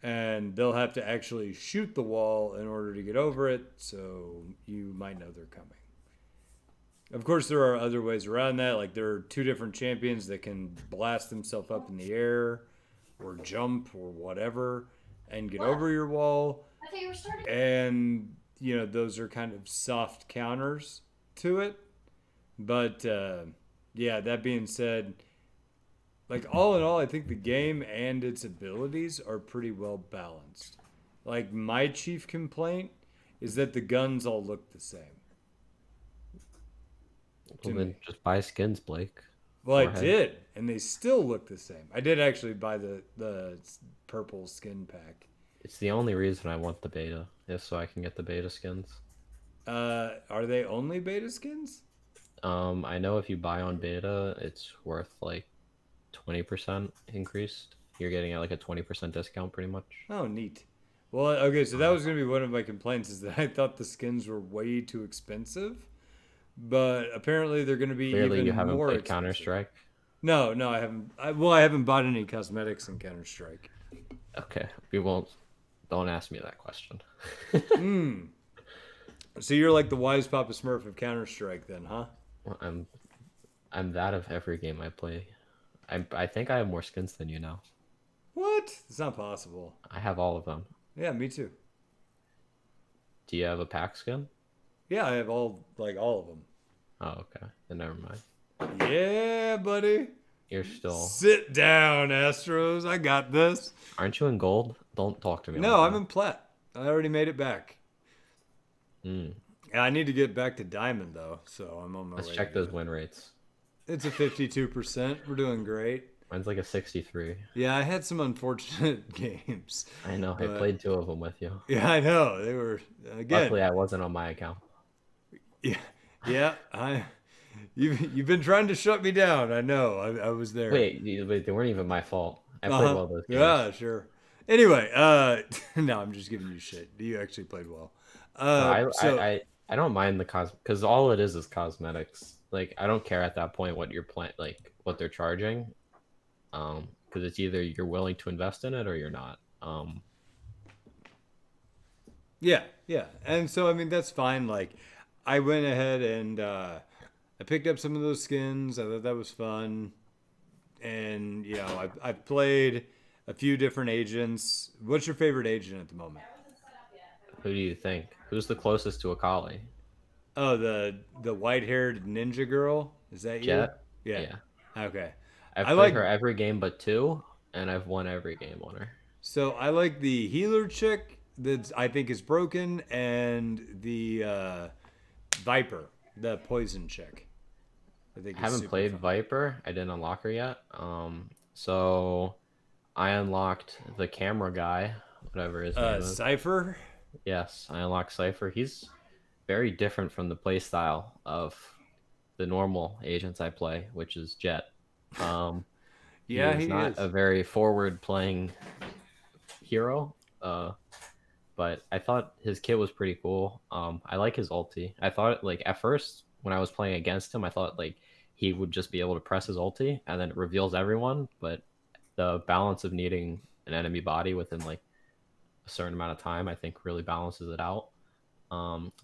And they'll have to actually shoot the wall in order to get over it, so you might know they're coming. Of course, there are other ways around that. Like, there are two different champions that can blast themselves up in the air or jump or whatever, and get over your wall. I thought you were starting. And, those are kind of soft counters to it. But, yeah, that being said, like, all in all, I think the game and its abilities are pretty well balanced. Like, my chief complaint is that the guns all look the same. Well, then just buy skins, Blake. Well, I Go ahead. did, and they still look the same. I did actually buy the purple skin pack. It's the only reason I want the beta, is so I can get the beta skins. Are they only beta skins? I know if you buy on beta, it's worth like 20% increased. You're getting like a 20% discount pretty much. Oh, neat. Well, okay, so that was going to be one of my complaints is that I thought the skins were way too expensive, but apparently they're going to be Clearly, even you haven't more played expensive. Counter-Strike. No, I haven't. I haven't bought any cosmetics in Counter-Strike. Okay, we won't. Don't ask me that question. So you're like the wise Papa Smurf of Counter-Strike then, huh? Well, I'm that of every game I play. I think I have more skins than you now. What? It's not possible. I have all of them. Yeah, me too. Do you have a pack skin? Yeah, I have all of them. Oh, okay. Then never mind. Yeah, buddy. You're still. Sit down, Astros. I got this. Aren't you in gold? Don't talk to me. No, like I'm in plat. I already made it back. Mm. Yeah, I need to get back to diamond though, so I'm on my way. Let's check to those it. win rates. It's a 52%. We're doing great. Mine's like a 63. Yeah, I had some unfortunate games. I know. I But- played 2 of them with you. Yeah, I know. They were again. Luckily, I wasn't on my account. Yeah. You've been trying to shut me down. I know. I was there. Wait, they weren't even my fault. I played well those games. Yeah, sure. Anyway, no, I'm just giving you shit. You actually played well. No, I don't mind the because all it is cosmetics. Like I don't care at that point what you're playing, like what they're charging, because it's either you're willing to invest in it or you're not. Yeah, and so I mean that's fine. Like, I went ahead and I picked up some of those skins. I thought that was fun, and I played a few different agents. What's your favorite agent at the moment? Who do you think? Who's the closest to Akali? Oh, the white-haired ninja girl. Is that you? Jet? Yeah. Okay. I've I played like- her every game but 2, and I've won every game on her. So I like the healer chick that I think is broken, and the Viper, the poison chick. I think I is haven't super played fun. Viper. I didn't unlock her yet. So I unlocked the camera guy, whatever his name is. Cypher. Yes, I unlocked Cypher. He's very different from the play style of the normal agents I play, which is Jet. Yeah, he's he not is. a very forward playing hero. But I thought his kit was pretty cool. I like his ulti. I thought like at first when I was playing against him, I thought like he would just be able to press his ulti and then it reveals everyone. But the balance of needing an enemy body within like a certain amount of time, I think really balances it out.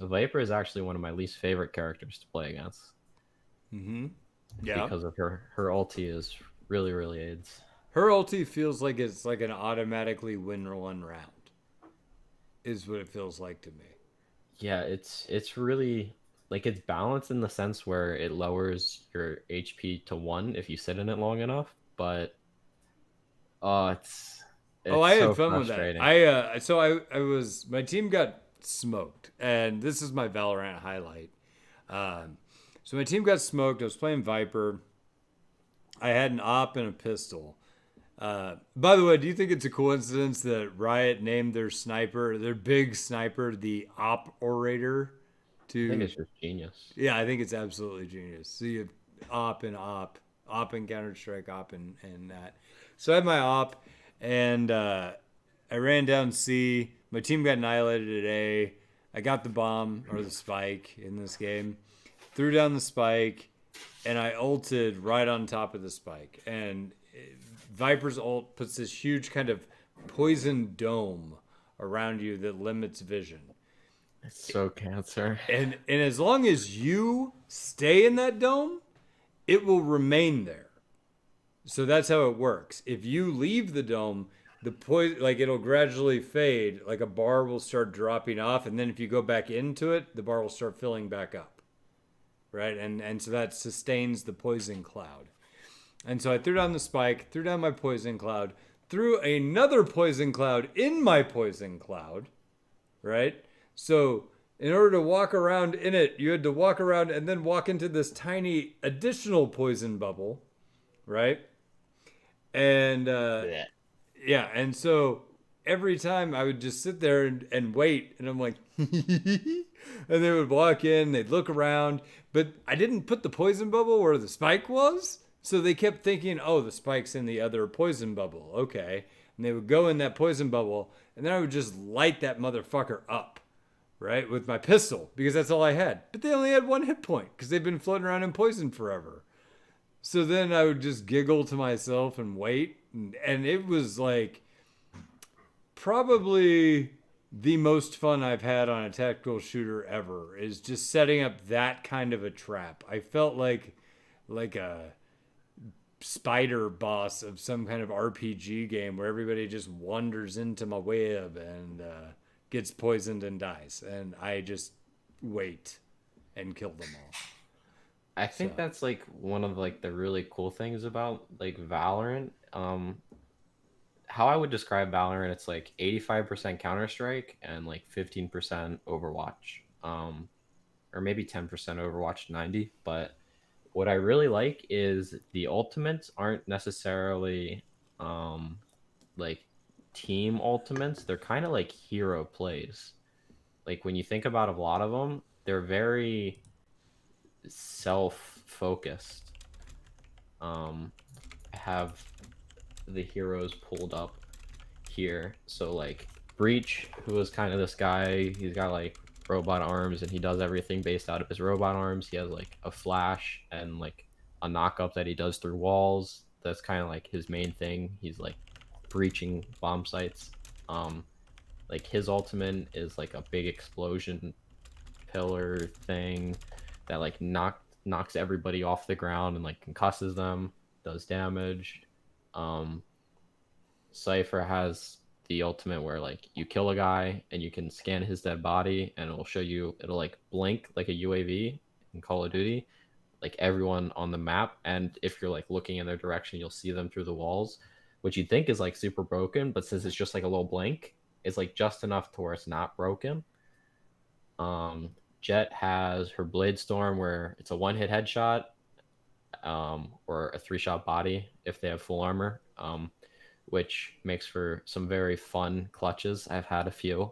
Viper is actually one of my least favorite characters to play against. Mm-hmm. Yeah. Because of her ulti is really aids. Her ulti feels like it's like an automatically win one round. Is what it feels like to me. Yeah, it's really like it's balanced in the sense where it lowers your HP to 1 if you sit in it long enough, but it's I had so fun with that. frustrating. I was my team got smoked, and this is my Valor-RANT highlight. So my team got smoked. I was playing Viper. I had an op and a pistol. By the way, do you think it's a coincidence that Riot named their big sniper, the Op Orator? I think it's just genius. Yeah, I think it's absolutely genius. So you have Op and Counter-Strike, Op and that. So I had my Op, and I ran down C. My team got annihilated at A. I got the bomb, or the spike, in this game. Threw down the spike, and I ulted right on top of the spike. And Viper's ult puts this huge kind of poison dome around you that limits vision. It's so cancer. And as long as you stay in that dome, it will remain there. So that's how it works. If you leave the dome, the poison, like it'll gradually fade. Like a bar will start dropping off, and then if you go back into it, the bar will start filling back up, right? And so that sustains the poison cloud. And so I threw down the spike, threw down my poison cloud, threw another poison cloud in my poison cloud, right? So in order to walk around in it, you had to walk around and then walk into this tiny additional poison bubble, right? And Yeah. yeah, and so every time I would just sit there and wait, and I'm like, and they would walk in, they'd look around, but I didn't put the poison bubble where the spike was, so they kept thinking, oh, the spike's in the other poison bubble, okay, and they would go in that poison bubble, and then I would just light that motherfucker up, right, with my pistol because that's all I had. But they only had one hit point because they've been floating around in poison forever. So then I would just giggle to myself and wait, and it was like probably the most fun I've had on a tactical shooter ever is just setting up that kind of a trap. I felt like a spider boss of some kind of RPG game where everybody just wanders into my web and gets poisoned and dies, and I just wait and kill them all. I think So that's like one of like the really cool things about like Valorant. How I would describe Valorant, it's like 85% Counter Strike and like 15% Overwatch. Or maybe 10% Overwatch 90. But what I really like is the ultimates aren't necessarily like team ultimates. They're kind of like hero plays. Like when you think about a lot of them, they're very self-focused. I have the heroes pulled up here. So like Breach, who is kind of this guy, he's got like robot arms and he does everything based out of his robot arms. He has like a flash and like a knock up that he does through walls. That's kind of like his main thing. He's like breaching bomb sites. Um, like his ultimate is like a big explosion pillar thing that like knocks everybody off the ground and like concusses them, does damage. Um, Cypher has the ultimate where like you kill a guy and you can scan his dead body and it'll show you, it'll like blink like a UAV in Call of Duty, like everyone on the map, and if you're like looking in their direction you'll see them through the walls, which you'd think is like super broken, but since it's just like a little blink, it's like just enough to where it's not broken. Jet has her Blade Storm where it's a one hit headshot, or a 3-shot body if they have full armor, which makes for some very fun clutches. I've had a few.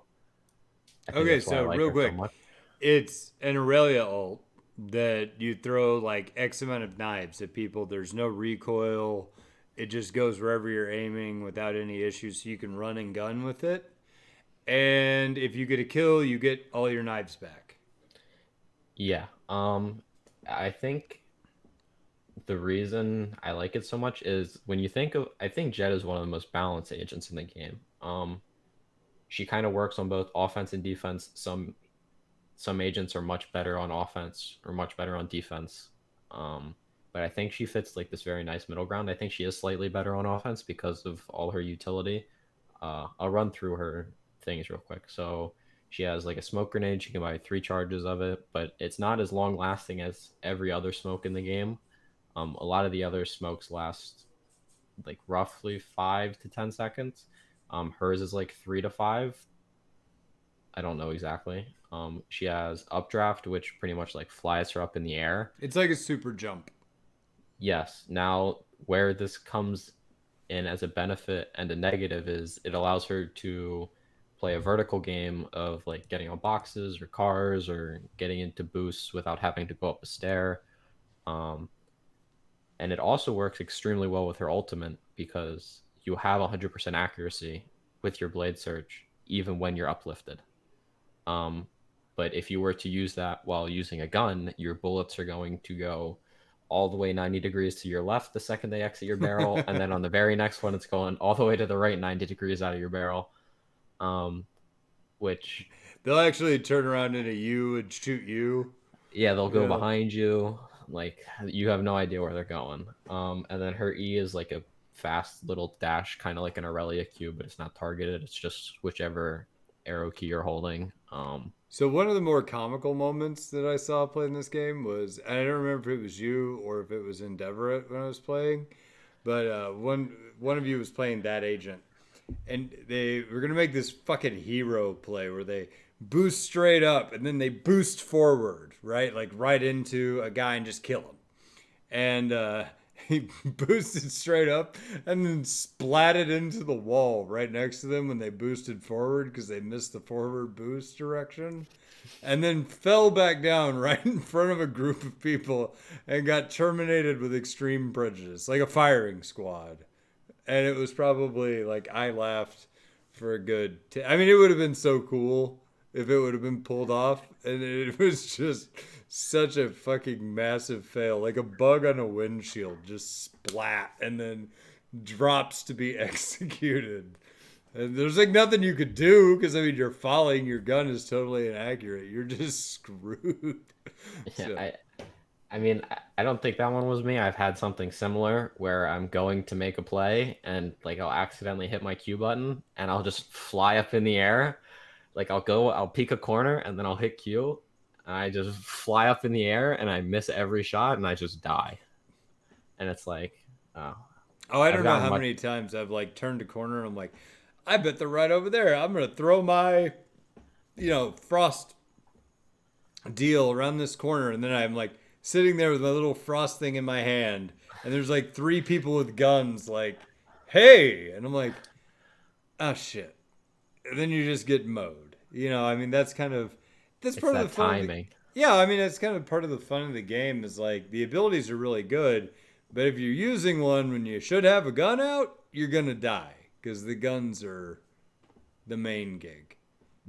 I think okay, that's why I so like real her so quick, much. it's an Aurelia ult that you throw like X amount of knives at people. There's no recoil. It just goes wherever you're aiming without any issues, so you can run and gun with it. And if you get a kill, you get all your knives back. Yeah. I think the reason I like it so much is when you think of, I think Jet is one of the most balanced agents in the game. She kind of works on both offense and defense. Some agents are much better on offense or much better on defense. But I think she fits like this very nice middle ground. I think she is slightly better on offense because of all her utility. I'll run through her things real quick. So she has like a smoke grenade. She can buy 3 charges of it, but it's not as long lasting as every other smoke in the game. A lot of the other smokes last like roughly 5 to 10 seconds. Hers is like 3 to 5. I don't know exactly. She has updraft, which pretty much like flies her up in the air. It's like a super jump. Yes. Now, where this comes in as a benefit and a negative is it allows her to play a vertical game of like getting on boxes or cars or getting into boosts without having to go up a stair. Um, and it also works extremely well with her ultimate because you have 100% accuracy with your blade search even when you're uplifted. Um, but if you were to use that while using a gun, your bullets are going to go all the way 90 degrees to your left the second they exit your barrel, and then on the very next one, it's going all the way to the right 90 degrees out of your barrel. Um, which, They'll actually turn around into you and shoot you. yeah, they'll go Yeah. behind you. Like, you have no idea where they're going. And then her E is like a fast little dash, kind of like an Aurelia Q, but it's not targeted. It's just whichever arrow key you're holding. So one of the more comical moments that I saw playing this game was, and I don't remember if it was you or if it was Endeavor when I was playing, but one of you was playing that agent, and they were gonna make this fucking hero play where they boost straight up and then they boost forward, right, like right into a guy and just kill him, and he boosted straight up and then splatted into the wall right next to them when they boosted forward because they missed the forward boost direction, and then fell back down right in front of a group of people and got terminated with extreme prejudice, like a firing squad. And it was probably like I laughed for a good. I mean, it would have been so cool if it would have been pulled off, and it was just such a fucking massive fail, like a bug on a windshield, just splat and then drops to be executed. And there's like nothing you could do because I mean you're falling, your gun is totally inaccurate. You're just screwed. Yeah, So, I mean, I don't think that one was me. I've had something similar where I'm going to make a play and like I'll accidentally hit my Q button and I'll just fly up in the air. Like I'll peek a corner and then I'll hit Q. And I just fly up in the air and I miss every shot and I just die. And it's like, oh, oh, I I've don't know gotten how much. many times I've like turned a corner and I'm like, I bet they're right over there. I'm gonna throw my, frost deal around this corner, and then I'm like sitting there with my little frost thing in my hand, and there's like three people with guns, like, hey, and I'm like, oh shit. And then you just get mowed. I mean, that's It's part of the that fun of the. timing. Yeah, I mean, that's kind of part of the fun of the game is like the abilities are really good, but if you're using one when you should have a gun out, you're gonna die because the guns are the main gig.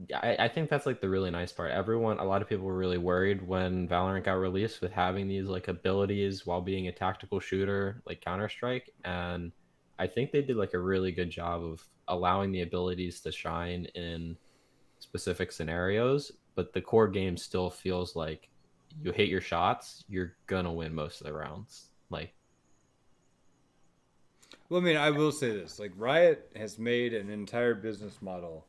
Yeah, I think that's like the really nice part. A lot of people were really worried when Valorant got released with having these like abilities while being a tactical shooter like Counter-Strike. And I think they did like a really good job of allowing the abilities to shine in specific scenarios, but the core game still feels like you hit your shots, you're gonna win most of the rounds. Like, Well, I mean, I will say this: like Riot has made an entire business model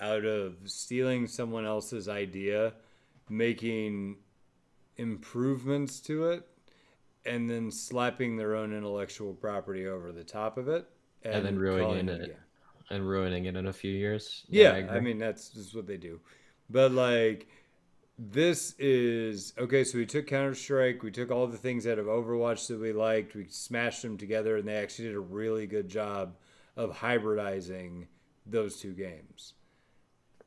out of stealing someone else's idea, making improvements to it, and then slapping their own intellectual property over the top of it and then and ruining calling it a it game. and ruining it in a few years. Yeah, I Yeah, I agree. mean that's just what they do. But like this is okay, so we took Counter Strike, we took all the things out of Overwatch that we liked, we smashed them together, and they actually did a really good job of hybridizing those two games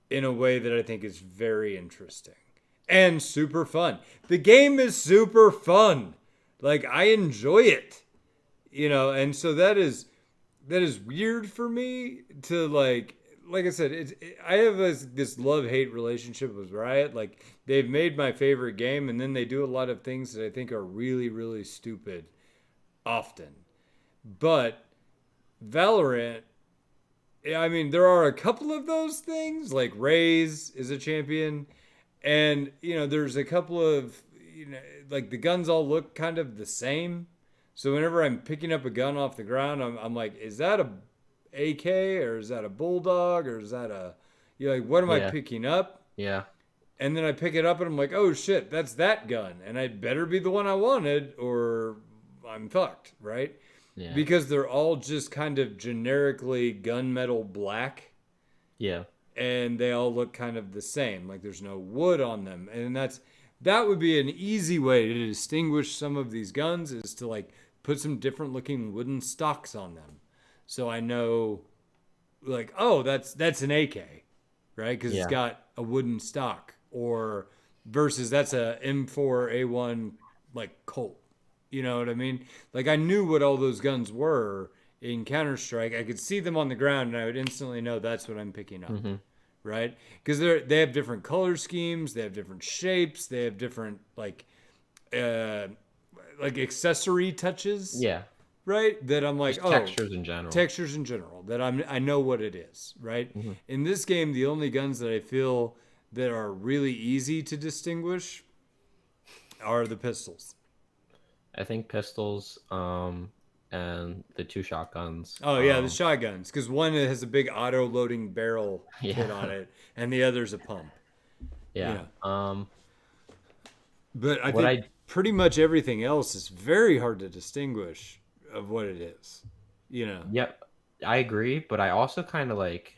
in a way that I think is very interesting and super fun. The game is super fun. Like I enjoy it, and so that is weird for me to like I said, I have this love hate relationship with Riot. Like they've made my favorite game, and then they do a lot of things that I think are really really stupid often. But Valorant, I mean, there are a couple of those things. Like Raze is a champion, and there's a couple of like the guns all look kind of the same. So whenever I'm picking up a gun off the ground, I'm like, is that a AK or is that a bulldog or is that a you're like, what am I Yeah, picking up? yeah, And then I pick it up and I'm like, oh shit, that's that gun, and I'd better be the one I wanted or I'm fucked, right? yeah, Because they're all just kind of generically gunmetal black, yeah. and they all look kind of the same. Like there's no wood on them, and that would be an easy way to distinguish some of these guns is to like put some different looking wooden stocks on them, so I know, like, oh, that's an AK, right? Because it's Yeah. got a wooden stock, or versus that's a M4A1 like Colt. You know what I mean? Like I knew what all those guns were in Counter Strike. I could see them on the ground, and I would instantly know that's what I'm picking up, Hmm. right? Because they have different color schemes, they have different shapes, they have different uh, like accessory touches, Yeah. right? That I'm like, Just oh, textures in general. textures in general. That I know what it is, right? Hmm. In this game, the only guns that I feel that are really easy to distinguish are the pistols. I think pistols. and the two shotguns. Oh yeah, the shotguns, because one has a big auto-loading barrel Yeah, kit on it, and the other's a pump. You yeah. know, but I What think I pretty much everything else is very hard to distinguish of what it is. You know. Yep, I agree, but I also kind of like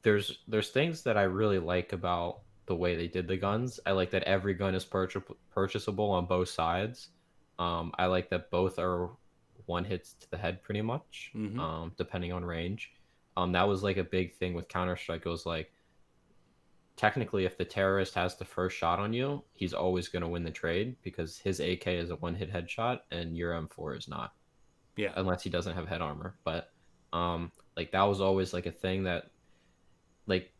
there's things that I really like about the way they did the guns. I like that every gun is purchasable on both sides. I like that both are one hits to the head pretty much, Mm-hmm. depending on range. That was like a big thing with Counter Strike. It was like technically, if the terrorist has the first shot on you, he's always going to win the trade because his AK is a one hit headshot and your M4 is not, Yeah. unless he doesn't have head armor. But like that was always like a thing that like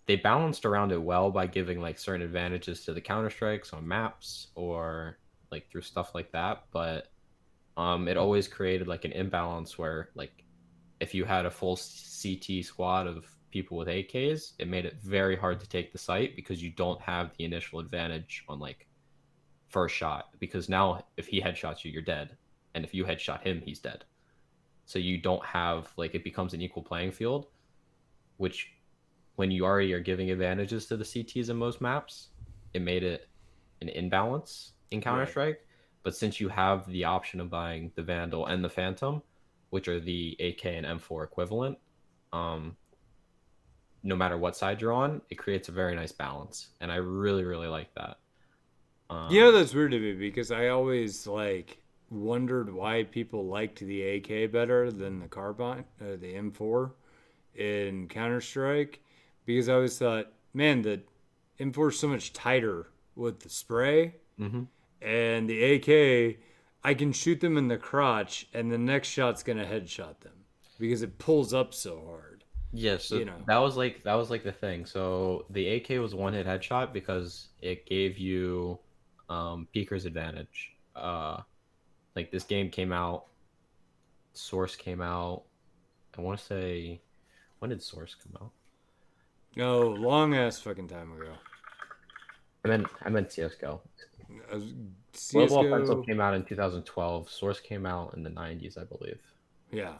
they balanced around it well by giving like certain advantages to the counter strikes on maps or like through stuff like that. But it always created like an imbalance where like if you had a full CT squad of people with AKs, it made it very hard to take the site because you don't have the initial advantage on like first shot because now if he headshots you, you're dead, and if you headshot him, he's dead. So you don't have like it becomes an equal playing field, which when you already are giving advantages to the CTs in most maps, it made it an imbalance in Counter Right. Strike. But since you have the option of buying the Vandal and the Phantom, which are the AK and M4 equivalent, um, no matter what side you're on, it creates a very nice balance, and I really really like that. You know Um, that's weird to me because I always like wondered why people liked the AK better than the carbine, the M4 in Counter Strike, because I always thought, man, the M4 is so much tighter with the spray, mhm. and the AK, I can shoot them in the crotch, and the next shot's gonna headshot them because it pulls up so hard. Yeah, so You know. that was like the thing. So the AK was one hit headshot because it gave you peeker's advantage. Like this game came out, Source came out. I want to say when did Source come out? No, long ass fucking time ago. I meant CS:GO. Uh, Global Offensive CS:GO, came out in 2012. Source came out in the 90s, I believe. yeah,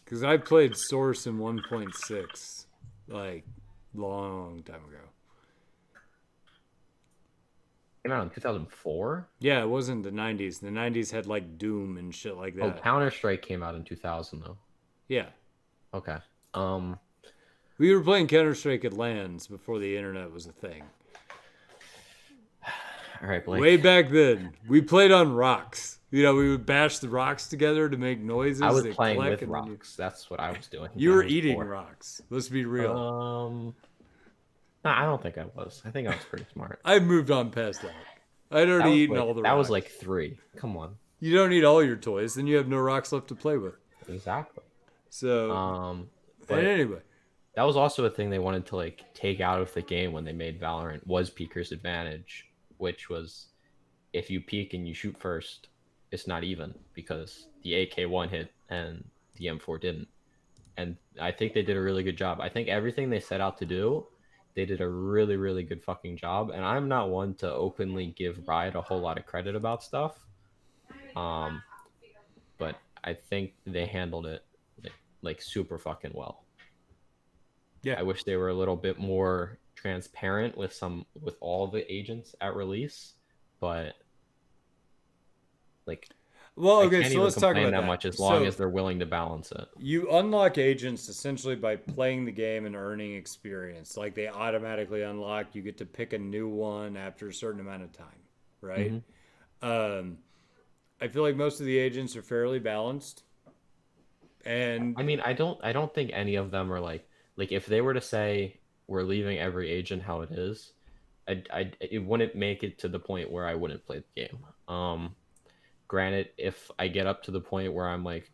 because I played Source in 1.6, like long time ago. Came out in 2004. Yeah, it wasn't the 90s. The 90s had like Doom and shit like Oh, that. Counter Strike came out in 2000 though. Yeah, Okay. Um. we were playing Counter Strike at LANs before the internet was a thing. All right, Way Blake. back then, we played on rocks. You know, we would bash the rocks together to make I noises was that playing click, with and then you rocks. That's what I was doing. you I were was eating poor. rocks. Let's be real. Um. No, I don't think I was. I think I was pretty smart. I've moved on past that. I'd That already was eaten like all the that was rocks. like three. Come on. You don't eat all your toys, then you have no rocks left to play with. Exactly. So, and But anyway, that was also a thing they wanted to like take out of the game when they made Valorant was peeker's advantage, which was if you peek and you shoot first, it's not even because the AK one hit and the M4 didn't. And I think they did a really good job. I think everything they set out to do, they did a really, really good fucking job. And I'm not one to openly give Riot a whole lot of credit about stuff. Um, but I think they handled it like super fucking well. yeah. I wish they were a little bit more transparent with all the agents at release, but like Well, I okay, can't so even let's talk complain about that that. much as long So, as they're willing to balance it. you unlock agents essentially by playing the game and earning experience. Like they automatically unlock, you get to pick a new one after a certain amount of time, right? Hmm. Um, I feel like most of the agents are fairly balanced. And I mean, I don't think any of them are like if they were to say we're leaving every agent how it is, it wouldn't make it to the point where I wouldn't play the game. Granted, if I get up to the point where I'm like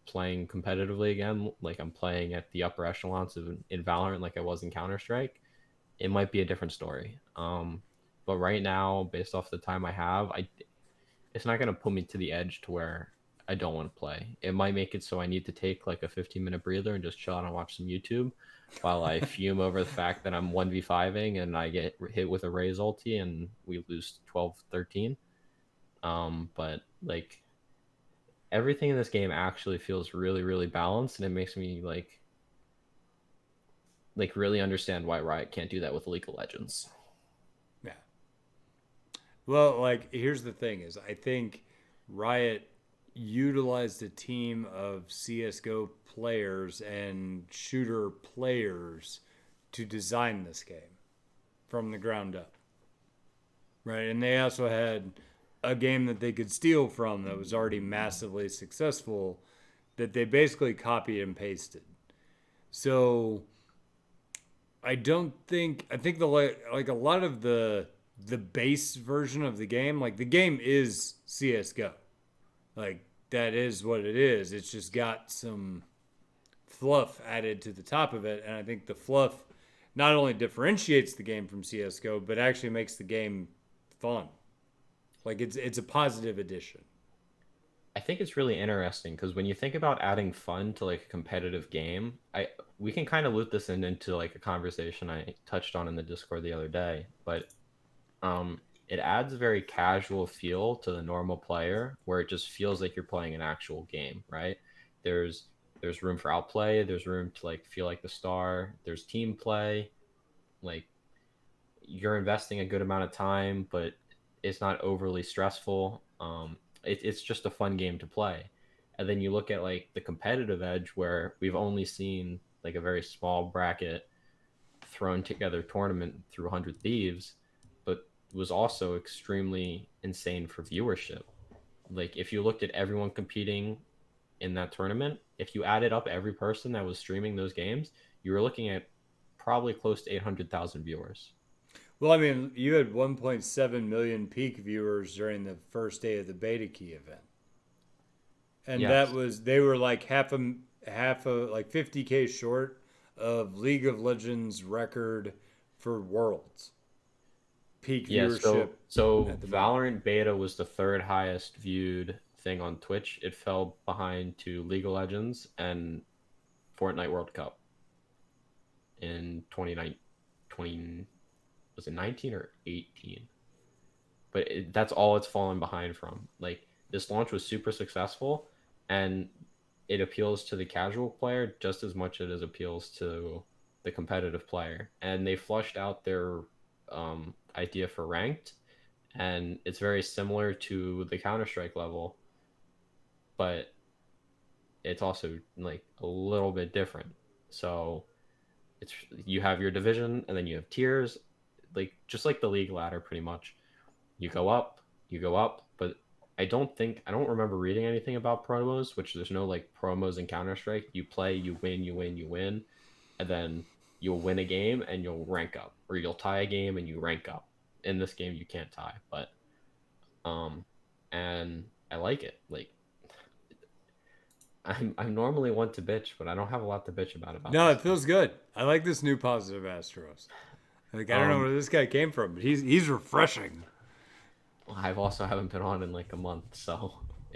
playing competitively again, like I'm playing at the upper echelons in Valorant, like I was in Counter Strike, it might be a different story. But right now, based off the time I have, it's not gonna put me to the edge to where I don't want to play. It might make it so I need to take like a 15-minute breather and just chill out and watch some YouTube while I fume over the fact that I'm 1v5ing and I get hit with a Raze ulti and we lose 12-13. But like everything in this game actually feels really, really balanced, and it makes me really understand why Riot can't do that with League of Legends. Yeah. Well, like here's the thing: is I think Riot utilized a team of CS:GO players and shooter players to design this game from the ground up, right? And they also had a game that they could steal from that was already massively successful that they basically copied and pasted. So I think the like a lot of the base version of the game, like the game is CS:GO. Like that is what it is. It's just got some fluff added to the top of it, and I think the fluff not only differentiates the game from CS:GO, but actually makes the game fun. Like it's a positive addition. I think it's really interesting because when you think about adding fun to like a competitive game, I we can kind of loop this into like a conversation I touched on in the Discord the other day, but it adds a very casual feel to the normal player where it just feels like you're playing an actual game, right? There's there's room for outplay, there's room to like feel like the star, there's team play, like you're investing a good amount of time, but it's not overly stressful. It's just a fun game to play. And then you look at like the competitive edge where we've only seen like a very small bracket thrown together tournament through 100 Thieves, but was also extremely insane for viewership. Like if you looked at everyone competing in that tournament, if you added up every person that was streaming those games, you were looking at probably close to 800,000 viewers. Well, I mean, you had 1.7 million peak viewers during the first day of the beta key event, and that Yes. was they were like half a like 50K short of League of Legends record for Worlds peak Yeah, viewership so at the moment. Valorant beta was the third highest viewed thing on Twitch. It fell behind to League of Legends and Fortnite World Cup in 2019, was it 19 or 18? But that's all it's fallen behind from. Like this launch was super successful, and it appeals to the casual player just as much as it appeals to the competitive player. And they flushed out their idea for ranked, and it's very similar to the Counter Strike level, but it's also like a little bit different. So it's you have your division, and then you have tiers, like just like the league ladder, pretty much. You go up, you go up, but I don't remember reading anything about promos, which there's no like promos in Counter Strike. You play, you win, you win, you win, and then you'll win a game and you'll rank up, or you'll tie a game and you rank up. In this game, you can't tie, but um, and I like it. Like I'm normally one to bitch, but I don't have a lot to bitch about No, this it game. feels good. I like this new positive Astros. Like I don't know Um, where this guy came from, but he's refreshing. I've also haven't been on in like a month, so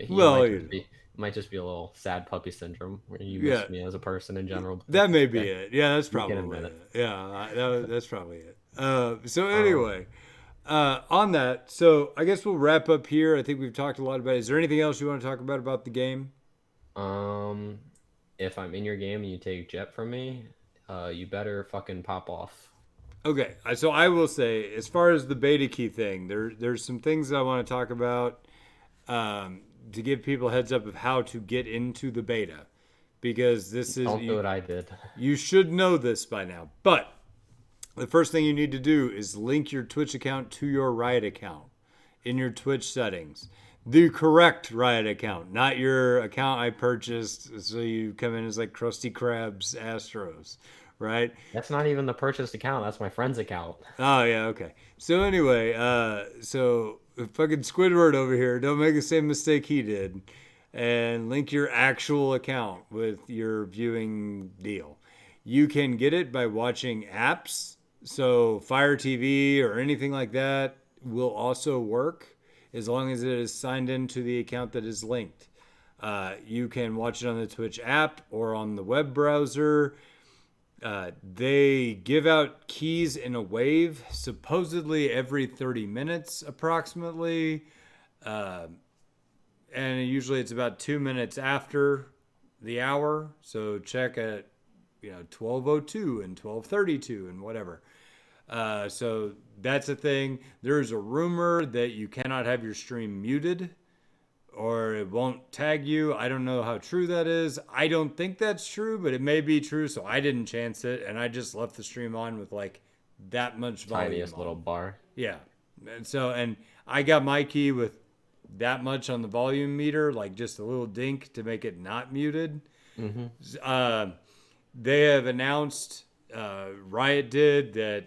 Well, you know, it might just be a little sad puppy syndrome where you yeah, miss me as a person in general. But that that's may be okay. it. Yeah, that's You can probably admit it. it. Yeah, that's probably it. So Um, anyway, on that, so I guess we'll wrap up here. I think we've talked a lot about it. Is there anything else you want to talk about the game? um, if I'm in your game and you take Jet from me, you better fucking pop off. Okay, so I will say, as far as the beta key thing, there's some things I want to talk about to give people a heads up of how to get into the beta, because this is Don't do what I did. you should know this by now. But the first thing you need to do is link your Twitch account to your Riot account in your Twitch settings. The correct Riot account, not your account I purchased so you come in as like Krusty Krabs Astros, right? That's not even the purchased account. That's my friend's account. Oh yeah, okay. So anyway, so fucking Squidward over here, don't make the same mistake he did, and link your actual account with your viewing deal. You can get it by watching apps. So Fire TV or anything like that will also work as long as it is signed into the account that is linked. You can watch it on the Twitch app or on the web browser. They give out keys in a wave, supposedly every 30 minutes, approximately. and usually it's about 2 minutes after the hour. So check at 12:02 and 12:32 and whatever. So that's a thing. There's a rumor that you cannot have your stream muted or it won't tag you. I don't know how true that is. I don't think that's true, but it may be true. So I didn't chance it, and I just left the stream on with like that much volume. Tiniest little bar. Yeah, and I got my key with that much on the volume meter, like just a little dink to make it not muted. They have announced, Riot did, that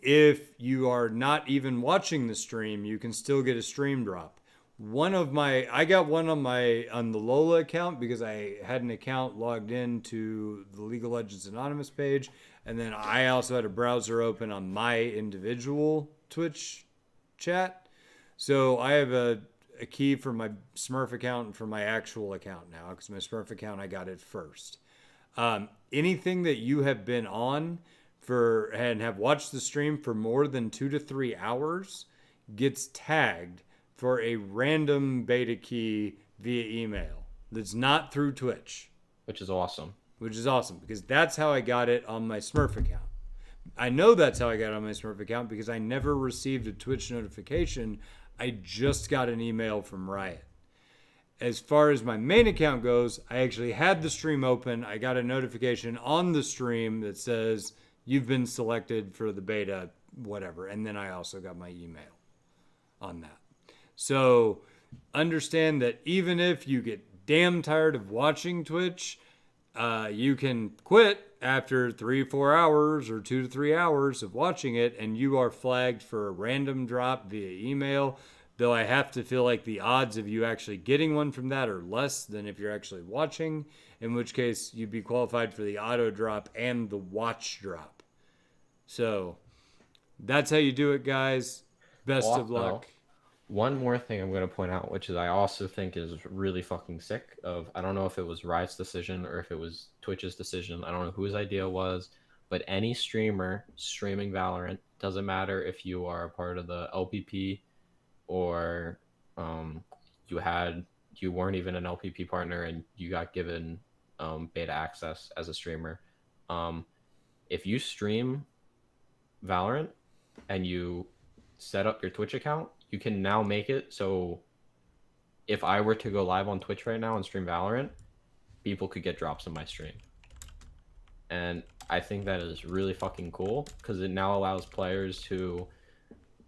if you are not even watching the stream, you can still get a stream drop. I got one on the LOLA account because I had an account logged in to the League of Legends Anonymous page, and then I also had a browser open on my individual Twitch chat. So I have a key for my Smurf account and for my actual account now, because my Smurf account I got it first. Anything that you have been on for and have watched the stream for more than 2 to 3 hours gets tagged for a random beta key via email that's not through Twitch. Which is awesome. Because that's how I got it on my Smurf account. I know that's how I got it on my Smurf account because I never received a Twitch notification. I just got an email from Riot. As far as my main account goes, I actually had the stream open. I got a notification on the stream that says you've been selected for the beta, whatever. And then I also got my email on that. So understand that even if you get damn tired of watching Twitch, you can quit after 3-4 hours or 2 to 3 hours of watching it, and you are flagged for a random drop via email. Though I have to feel like the odds of you actually getting one from that are less than if you're actually watching, in which case you'd be qualified for the auto drop and the watch drop. So that's how you do it, guys. Best of luck. One more thing I'm going to point out, which is I also think is really fucking sick I don't know if it was Riot's decision or if it was Twitch's decision. I don't know whose idea it was, but any streamer streaming Valorant, doesn't matter if you are a part of the LPP or you weren't even an LPP partner and you got given beta access as a streamer. If you stream Valorant and you set up your Twitch account, you can now make it so if I were to go live on Twitch right now and stream Valorant, people could get drops in my stream. And I think that is really fucking cool because it now allows players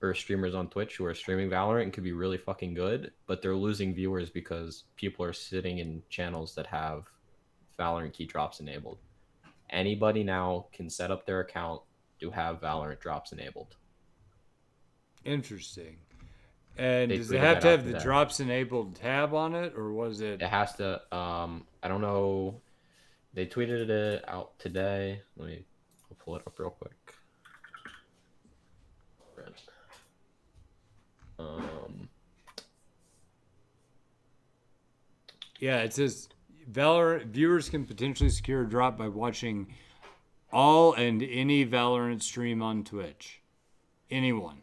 or streamers on Twitch who are streaming Valorant and could be really fucking good, but they're losing viewers because people are sitting in channels that have Valorant key drops enabled. Anybody now can set up their account to have Valorant drops enabled. Interesting. And does it have to have the drops enabled tab on it, or was it? It has to. I don't know. They tweeted it out today. I'll pull it up real quick. Yeah, it says Valorant viewers can potentially secure a drop by watching all and any Valorant stream on Twitch. Anyone.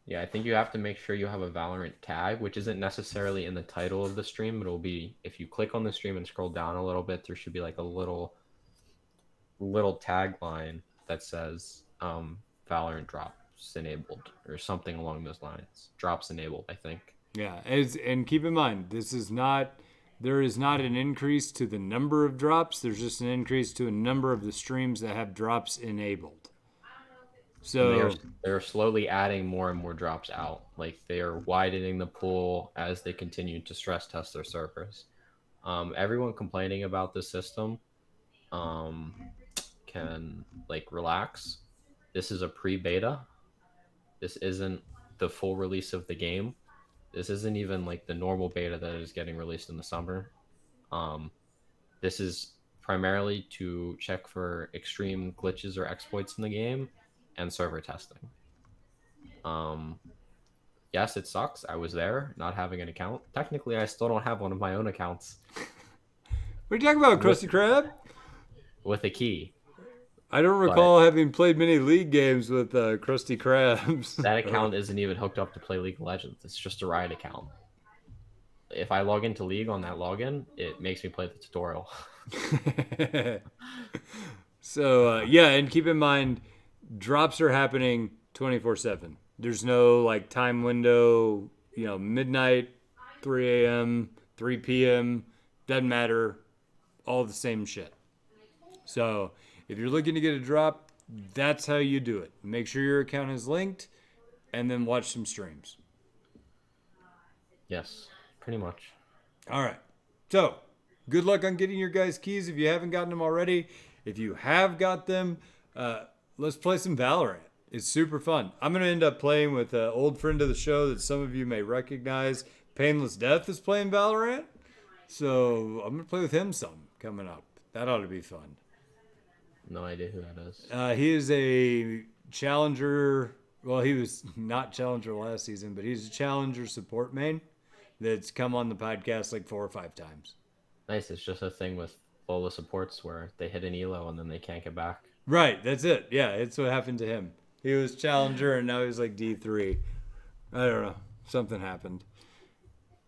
Yeah, I think you have to make sure you have a Valorant tag, which isn't necessarily in the title of the stream. It'll be, if you click on the stream and scroll down a little bit, there should be like a little tagline that says Valorant drops enabled or something along those lines. Drops enabled, I think. Yeah, and keep in mind, there is not an increase to the number of drops. There's just an increase to a number of the streams that have drops enabled. So they're slowly adding more and more drops out. Like they are widening the pool as they continue to stress test their servers. Everyone complaining about this system can like relax. This is a pre-beta. This isn't the full release of the game. This isn't even like the normal beta that is getting released in the summer. This is primarily to check for extreme glitches or exploits in the game and server testing. Yes, it sucks. I was there, not having an account. Technically, I still don't have one of my own accounts. What are you talking about, Krusty Krab? With a key. I don't recall having played many League games with Krusty Krabs. That account isn't even hooked up to play League of Legends. It's just a Riot account. if I log into League on that login, it makes me play the tutorial. So yeah, and keep in mind, drops are happening 24/7. There's no like time window. Midnight, 3 a.m., 3 p.m. Doesn't matter. All the same shit. So if you're looking to get a drop, that's how you do it. Make sure your account is linked, and then watch some streams. Yes, pretty much. All right. So, good luck on getting your guys' keys if you haven't gotten them already. If you have got them, let's play some Valorant. It's super fun. I'm going to end up playing with an old friend of the show that some of you may recognize. Painless Death is playing Valorant. So, I'm going to play with him some coming up. That ought to be fun. No idea who that is. He is a challenger. Well, he was not challenger last season, but he's a challenger support main that's come on the podcast like 4 or 5 times. Nice. It's just a thing with LOLA supports where they hit an elo and then they can't get back. Right, that's it. Yeah, it's what happened to him. He was challenger and now he's like D3. I don't know. Something happened.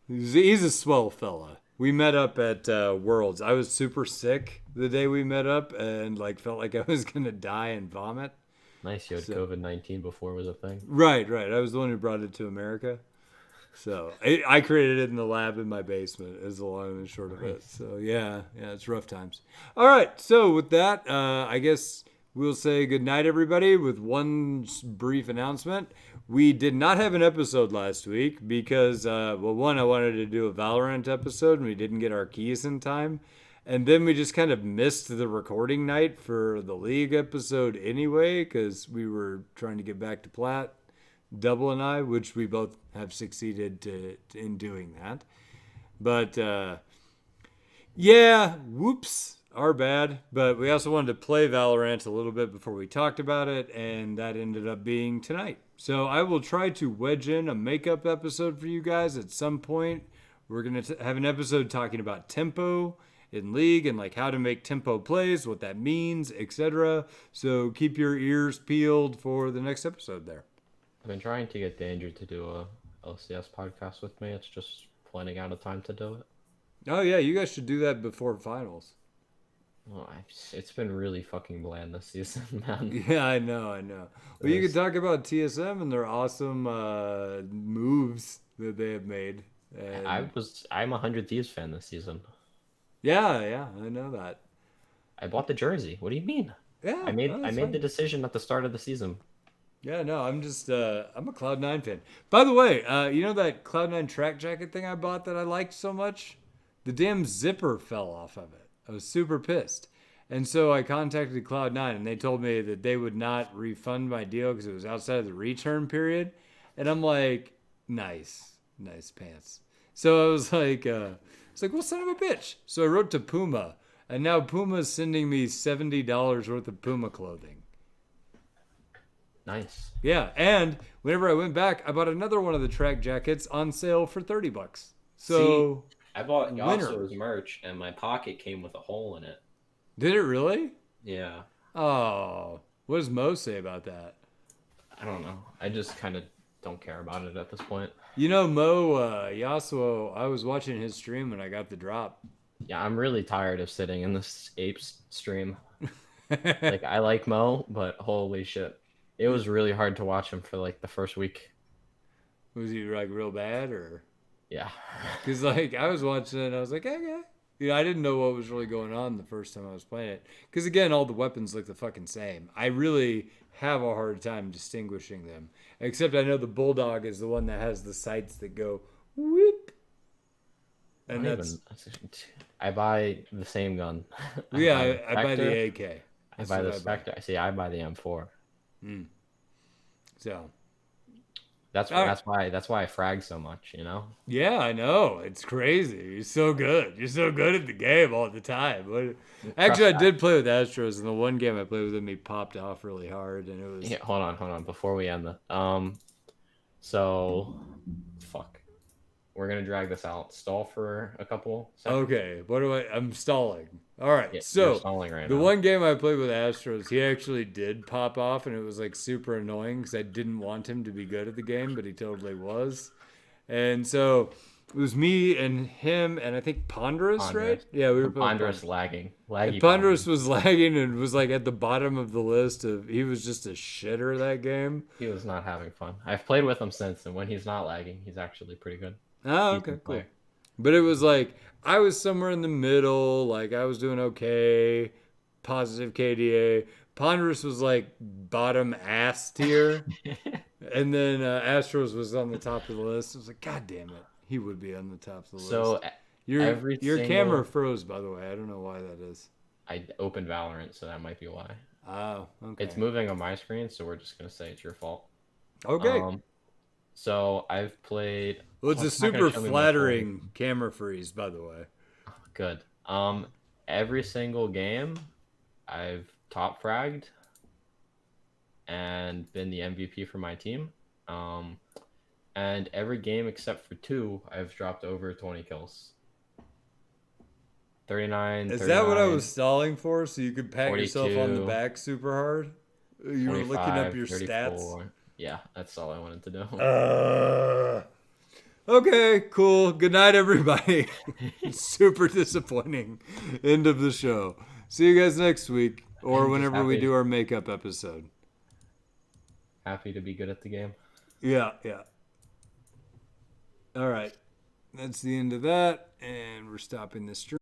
He's a swell fella. We met up at Worlds. I was super sick the day we met up and like felt like I was gonna die and vomit. Nice. You had COVID-19 before it was a thing. Right. I was the one who brought it to America. So I created it in the lab in my basement is the long and the short of it. So yeah, it's rough times. All right. So with that, I guess we'll say good night, everybody, with one brief announcement. We did not have an episode last week because, one, I wanted to do a Valorant episode and we didn't get our keys in time. And then we just kind of missed the recording night for the League episode anyway because we were trying to get back to Plat. Double and I, which we both have succeeded in doing that. But whoops, our bad. But we also wanted to play Valorant a little bit before we talked about it, and that ended up being tonight. So I will try to wedge in a makeup episode for you guys at some point. We're going to have an episode talking about tempo in League and like how to make tempo plays, what that means, etc. So keep your ears peeled for the next episode there. I've been trying to get Danger to do a LCS podcast with me. It's just planning out a time to do it. Oh yeah, you guys should do that before finals. Well, it's been really fucking bland this season, man. Yeah, I know. Well, you could talk about TSM and their awesome moves that they have made. And I'm a 100 Thieves fan this season. Yeah, I know that. I bought the jersey. What do you mean? Yeah, I made the decision at the start of the season. Yeah, no, I'm just I'm a Cloud9 fan. By the way, you know that Cloud9 track jacket thing I bought that I liked so much? The damn zipper fell off of it. I was super pissed. And so I contacted Cloud9 and they told me that they would not refund my deal because it was outside of the return period. And I'm like, nice pants. So I was like, well, son of a bitch. So I wrote to Puma, and now Puma's sending me $70 worth of Puma clothing. Nice. Yeah, and whenever I went back, I bought another one of the track jackets on sale for $30. So see, I bought Yasuo's merch, and my pocket came with a hole in it. Did it really? Yeah. Oh, what does Mo say about that? I don't know. I just kind of don't care about it at this point. You know, Mo Yasuo, I was watching his stream when I got the drop. Yeah, I'm really tired of sitting in this Apes stream. Like, I like Mo, but holy shit. It was really hard to watch him for like the first week. Was he like real bad or? Yeah. Because like I was watching it and I was like, okay. I didn't know what was really going on the first time I was playing it. Because again, all the weapons look the fucking same. I really have a hard time distinguishing them. Except I know the Bulldog is the one that has the sights that go whoop. And I buy the same gun. I buy the AK. I buy the Spectre. I buy the M4. So that's why I frag so much, you know? Yeah, I know. It's crazy. You're so good. You're so good at the game all the time. Actually, I did play with Astros, and the one game I played with him, he popped off really hard, and it was. Yeah, hold on. Before we end so, fuck. We're gonna drag this out. Stall for a couple seconds. Okay. I'm stalling. All right. Yeah, so stalling right the now. one game I played with Astros, he actually did pop off, and it was like super annoying because I didn't want him to be good at the game, but he totally was. And so It was me and him and I think Ponderous, right? Ponderous. Yeah, we were playing Ponderous lagging. Laggy Ponderous Ponderous. was lagging and was like at the bottom of the list of he was just a shitter that game. He was not having fun. I've played with him since, and when he's not lagging, he's actually pretty good. Oh, okay, Decent cool. player. But it was like I was somewhere in the middle, like I was doing okay, positive KDA. Ponderous was like bottom ass tier, and then Astros was on the top of the list. I was like, God damn it, he would be on the top of the So list. Your every your single camera froze, by the way. I don't know why that is. I opened Valorant, so that might be why. Oh, okay. It's moving on my screen, so we're just gonna say it's your fault. Okay. So I've played. Well, it's Oh, a it's not gonna super show me my full- flattering camera freeze, by the way. Good. Every single game, I've top fragged and been the MVP for my team. And every game except for two, I've dropped over 20 kills. 39, Is that what I 39, was stalling for? So you could pat yourself on the 42, back super hard? You were looking up 25, your 34. stats? Yeah, that's all I wanted to do. Okay, cool. Good night, everybody. Super disappointing end of the show. See you guys next week or I'm just whenever we happy- do our makeup episode. Happy to be good at the game. Yeah, yeah. All right. That's the end of that. And we're stopping the stream.